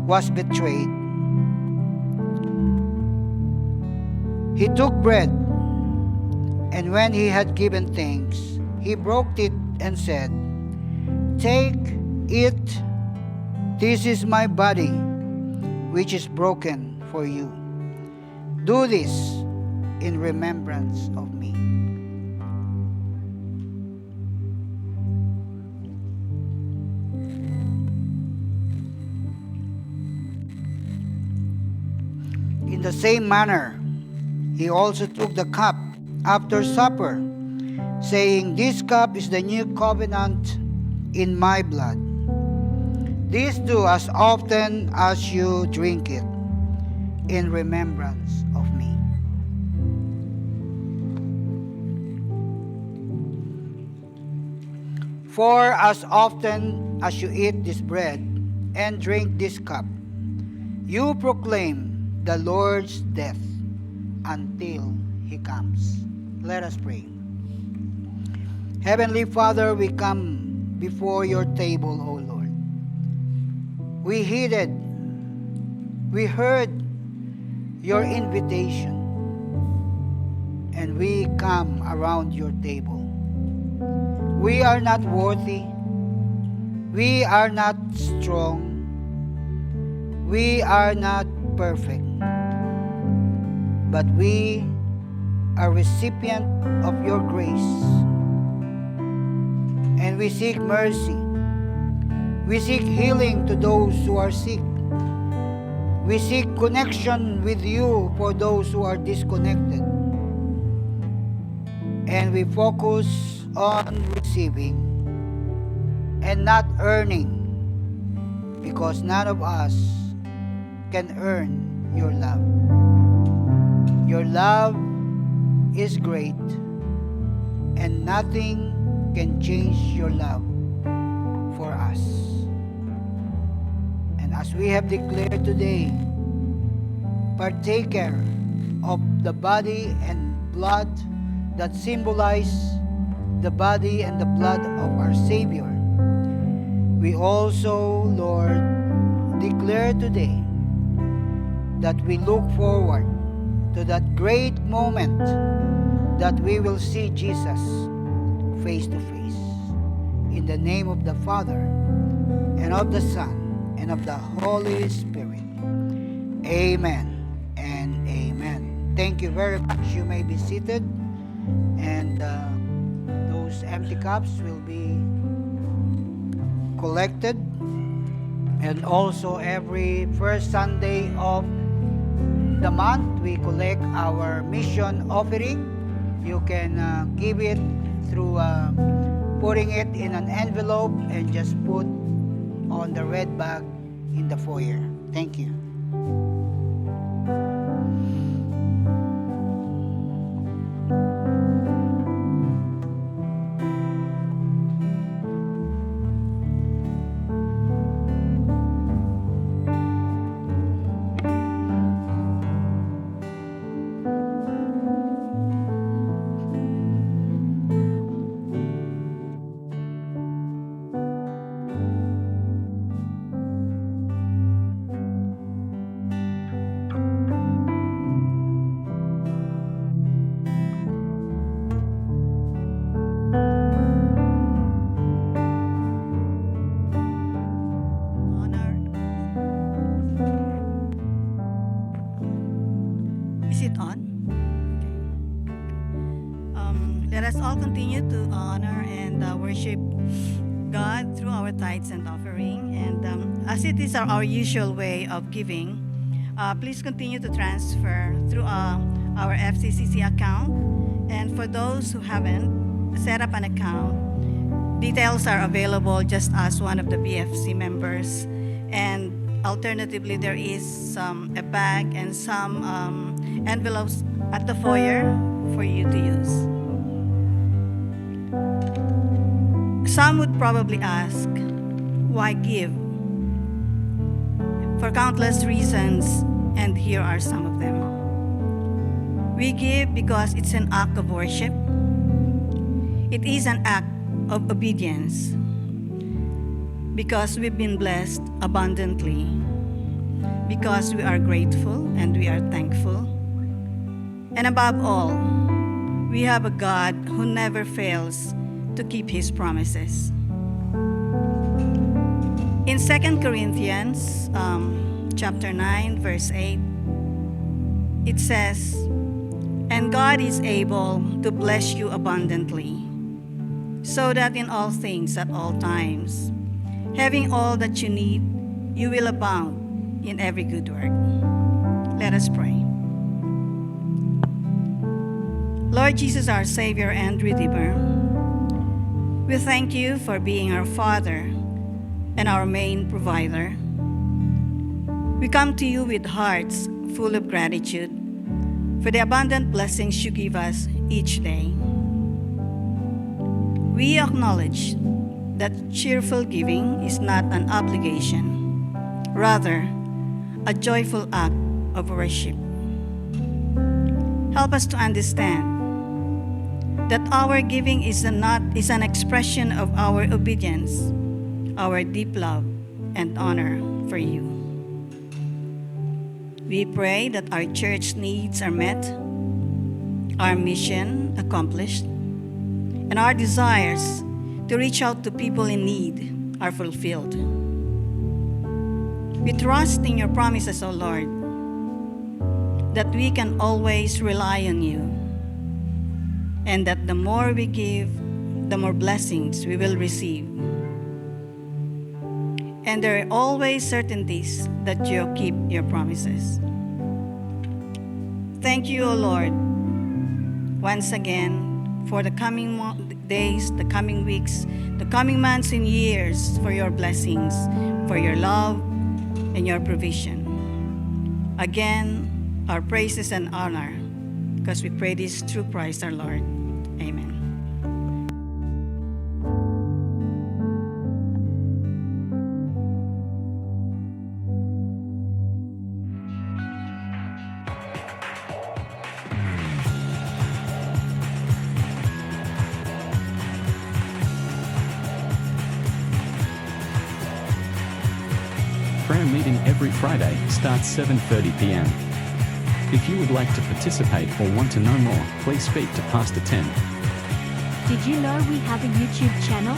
[SPEAKER 3] was betrayed, He took bread, and when He had given thanks, He broke it and said, "Take, eat, this is my body, which is broken for you. Do this in remembrance of me." In the same manner, He also took the cup after supper, saying, "This cup is the new covenant in my blood. This do as often as you drink it in remembrance of me." For as often as you eat this bread and drink this cup, you proclaim the Lord's death until He comes. Let us pray. Heavenly Father, we come before your table, O Lord. We heard your invitation, and we come around your table. We are not worthy. We are not strong. We are not perfect. But we are recipient of your grace. And we seek mercy. We seek healing to those who are sick. We seek connection with you for those who are disconnected. And we focus on receiving and not earning, because none of us can earn your love. Your love is great, and nothing can change your love for us. And as we have declared today, partaker of the body and blood that symbolize the body and the blood of our Savior, we also, Lord, declare today that we look forward to that great moment that we will see Jesus face to face. In the name of the Father, and of the Son, and of the Holy Spirit. Amen and amen. Thank you very much. You may be seated, and those empty cups will be collected. And also every first Sunday of the month, we collect our mission offering. You can give it through putting it in an envelope and just put on the red bag in the foyer. Thank you.
[SPEAKER 6] Let us all continue to honor and worship God through our tithes and offering. And as it is our usual way of giving, please continue to transfer through our FCCC account. And for those who haven't set up an account, details are available. Just ask one of the BFC members. And alternatively, there is a bag and some envelopes at the foyer for you to use. Some would probably ask, why give? For countless reasons, and here are some of them. We give because it's an act of worship. It is an act of obedience. Because we've been blessed abundantly. Because we are grateful and we are thankful. And above all, we have a God who never fails to keep His promises. In 2 Corinthians chapter 9, verse 8, it says, "And God is able to bless you abundantly, so that in all things at all times, having all that you need, you will abound in every good work." Let us pray. Lord Jesus, our Savior and Redeemer, we thank you for being our Father and our main provider. We come to you with hearts full of gratitude for the abundant blessings you give us each day. We acknowledge that cheerful giving is not an obligation, rather a joyful act of worship. Help us to understand that our giving is an expression of our obedience, our deep love and honor for you. We pray that our church needs are met, our mission accomplished, and our desires to reach out to people in need are fulfilled. We trust in your promises, O Lord, that we can always rely on you, and that the more we give, the more blessings we will receive. And there are always certainties that you'll keep your promises. Thank you, O Lord, once again for the coming days, the coming weeks, the coming months and years, for your blessings, for your love and your provision. Again, our praises and honor, because we pray this through Christ our Lord. Amen.
[SPEAKER 7] Prayer meeting every Friday starts 7:30 p.m. If you would like to participate or want to know more, please speak to Pastor Tim.
[SPEAKER 8] Did you know we have a YouTube channel?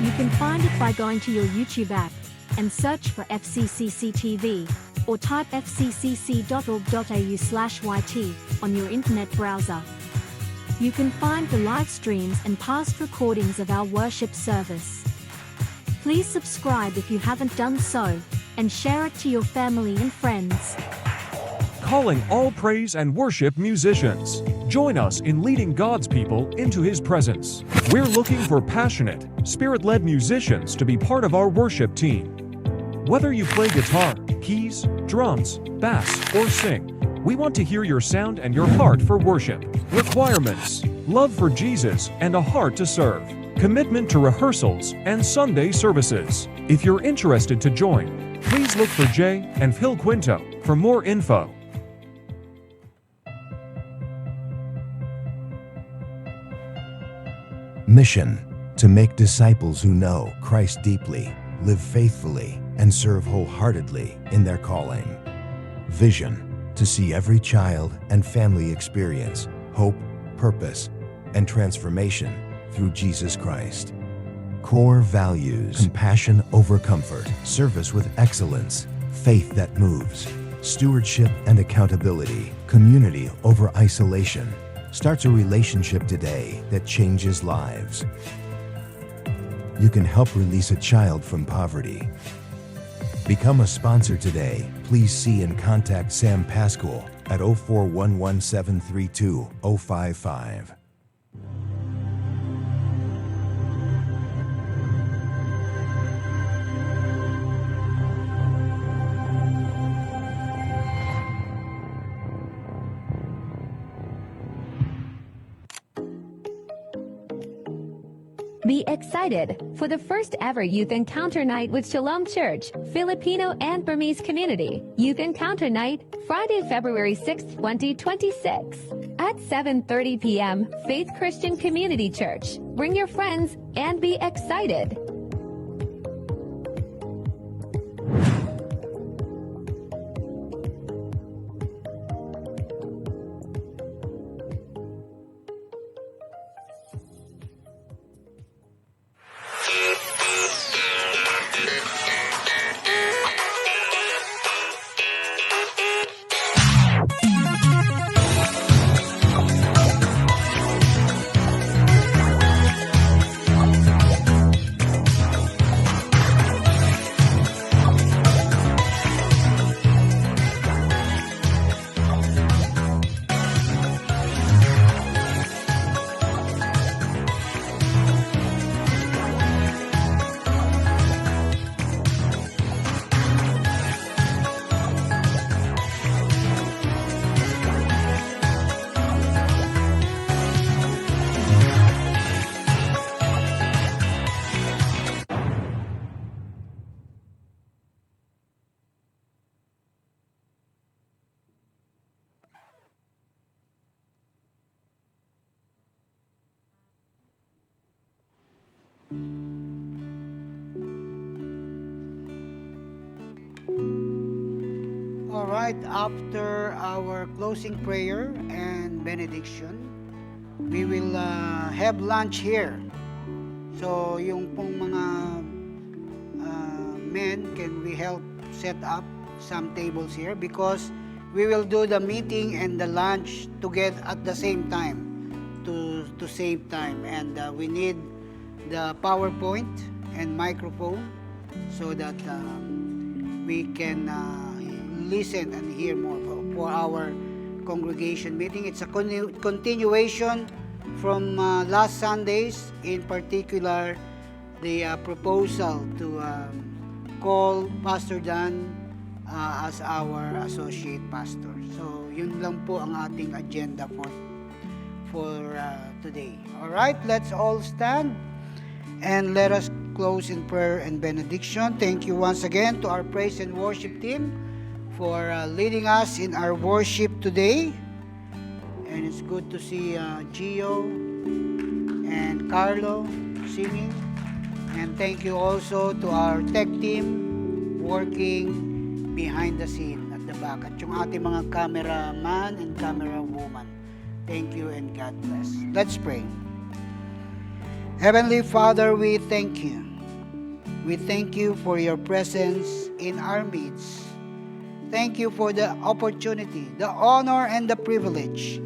[SPEAKER 8] You can find it by going to your YouTube app and search for FCCC TV, or type fccc.org.au/YT on your internet browser. You can find the live streams and past recordings of our worship service. Please subscribe if you haven't done so, and share it to your family and friends.
[SPEAKER 9] Calling all praise and worship musicians. Join us in leading God's people into His presence. We're looking for passionate, Spirit-led musicians to be part of our worship team. Whether you play guitar, keys, drums, bass, or sing, we want to hear your sound and your heart for worship. Requirements: love for Jesus and a heart to serve. Commitment to rehearsals and Sunday services. If you're interested to join, please look for Jay and Phil Quinto for more info.
[SPEAKER 10] Mission: to make disciples who know Christ deeply, live faithfully, and serve wholeheartedly in their calling. Vision: to see every child and family experience hope, purpose, and transformation through Jesus Christ. Core values: compassion over comfort, service with excellence, faith that moves, stewardship and accountability, community over isolation, starts a relationship today that changes lives. You can help release a child from poverty. Become a sponsor today. Please see and contact Sam Pascual at 0411732055.
[SPEAKER 11] Be excited for the first ever Youth Encounter Night with Shalom Church, Filipino and Burmese community. Youth Encounter Night, Friday, February 6, 2026. At 7:30 p.m., Faith Christian Community Church. Bring your friends and be excited.
[SPEAKER 3] All right, after our closing prayer and benediction, we will have lunch here. So, yung pong mga men, can we help set up some tables here? Because we will do the meeting and the lunch together at the same time to save time. And we need the PowerPoint and microphone so that we can listen and hear more for our congregation meeting. It's a continuation from last Sundays, in particular the proposal to call Pastor Dan as our associate pastor. So yun lang po ang ating agenda for today. All right, let's all stand and let us close in prayer and benediction. Thank you once again to our praise and worship team for leading us in our worship today. And it's good to see Gio and Carlo singing. And thank you also to our tech team working behind the scene at the back. At yung ating mga cameraman and camera woman. Thank you and God bless. Let's pray. Heavenly Father, we thank you. We thank you for your presence in our midst. Thank you for the opportunity, the honor, and the privilege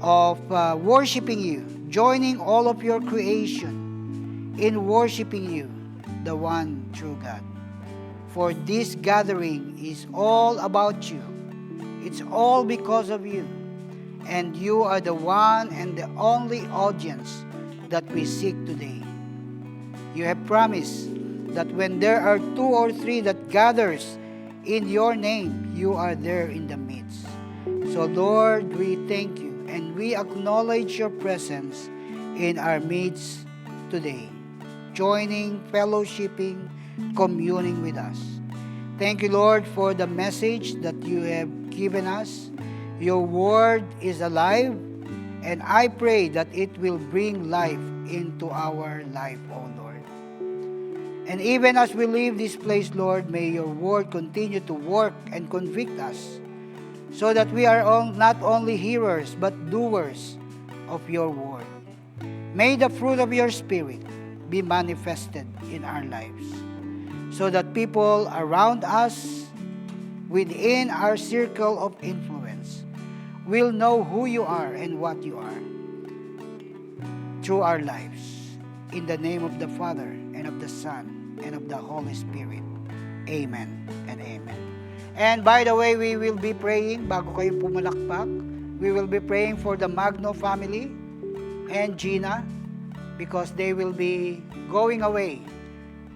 [SPEAKER 3] of worshiping you, joining all of your creation in worshiping you, the one true God. For this gathering is all about you. It's all because of you. And you are the one and the only audience that we seek today. You have promised that when there are 2 or 3 that gathers in your name, you are there in the midst. So Lord, we thank you and we acknowledge your presence in our midst today, joining, fellowshipping, communing with us. Thank you, Lord, for the message that you have given us. Your word is alive, and I pray that it will bring life into our life, O Lord. And even as we leave this place, Lord, may your word continue to work and convict us so that we are not only hearers but doers of your word. May the fruit of your Spirit be manifested in our lives so that people around us, within our circle of influence, will know who you are and what you are through our lives. In the name of the Father, and of the Son, and of the Holy Spirit. Amen and amen. And by the way, we will be praying, bago kayo pumalakpak, we will be praying for the Magno family and Gina, because they will be going away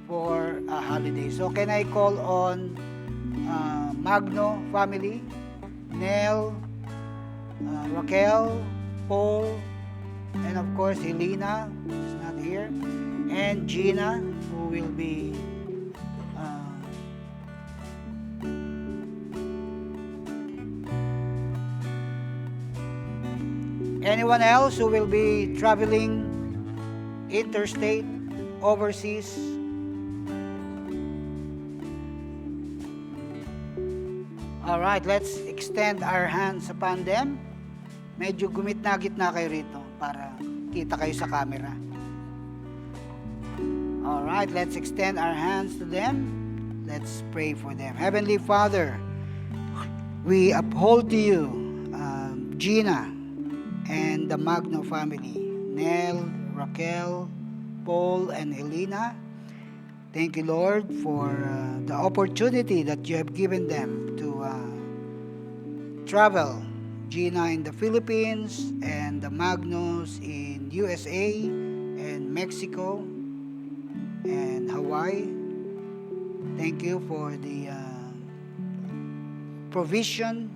[SPEAKER 3] for a holiday. So can I call on Magno family, Nell, Raquel, Paul, and of course Helena, who's not here, and Gina, who will be anyone else who will be traveling interstate, overseas. All right, let's extend our hands upon them. Medyo gitna kayo rito para kita kayo sa camera. All right, let's extend our hands to them. Let's pray for them. Heavenly Father, we uphold to you Gina and the Magno family, Nell, Raquel, Paul, and Helena. Thank you, Lord, for the opportunity that you have given them to travel. Gina in the Philippines and the Magnos in USA and Mexico and Hawaii. Thank you for the provision,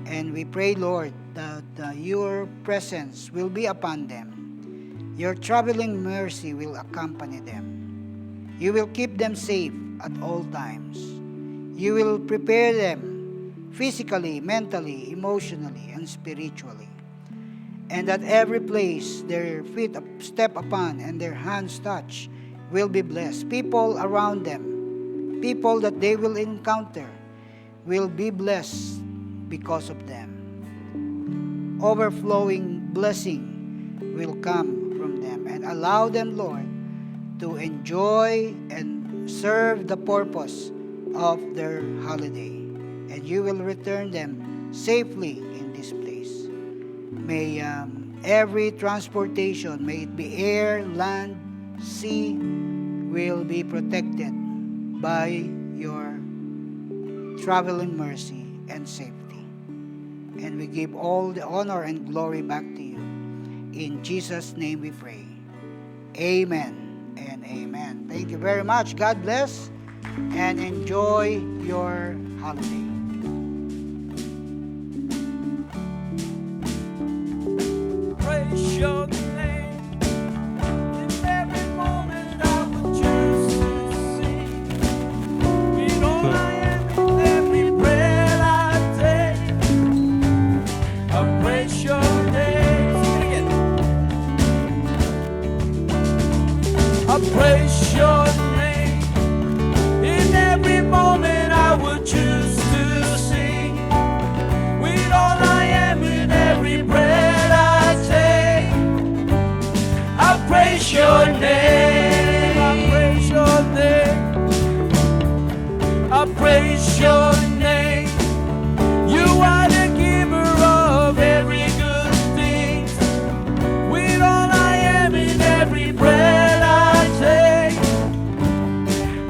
[SPEAKER 3] and we pray, Lord, that your presence will be upon them. Your traveling mercy will accompany them. You will keep them safe at all times. You will prepare them physically, mentally, emotionally, and spiritually. And that every place their feet step upon and their hands touch will be blessed. People around them, people that they will encounter, will be blessed because of them. Overflowing blessing will come from them, and allow them, Lord, to enjoy and serve the purpose of their holiday. And you will return them safely in this place. May every transportation, may it be air, land, sea, will be protected by your traveling mercy and safety. And we give all the honor and glory back to you. In Jesus' name we pray. Amen and amen. Thank you very much. God bless and enjoy your holiday.
[SPEAKER 1] Praise your name. In every moment I will choose to sing. With all I am, in every breath I take, I praise your name. Sing it again. I praise your name. In every moment I will choose to sing. With all I am, in every breath I take, I praise your name. I praise your name. I praise your name. You are the giver of every good thing. With all I am, in every breath I take,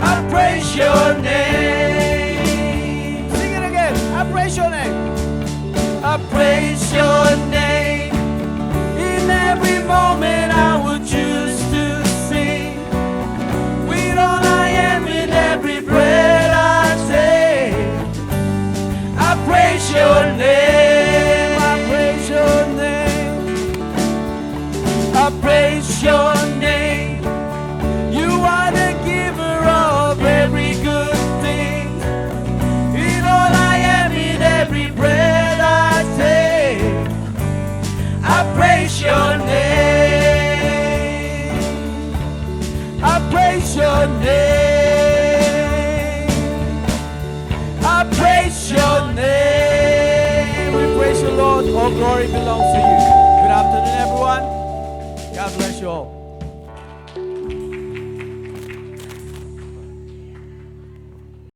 [SPEAKER 1] I praise your name. Sing it again. I praise your name. I praise your name. In every moment I will choose to sing. With all I am, in every breath I take, I praise your name. I praise your name. I praise your name. You are the giver of every good thing. In all I am, in every breath I take, I praise your name. I praise your name. I praise your name. We praise you, Lord. All glory belongs to you. Good afternoon, everyone. God bless you all.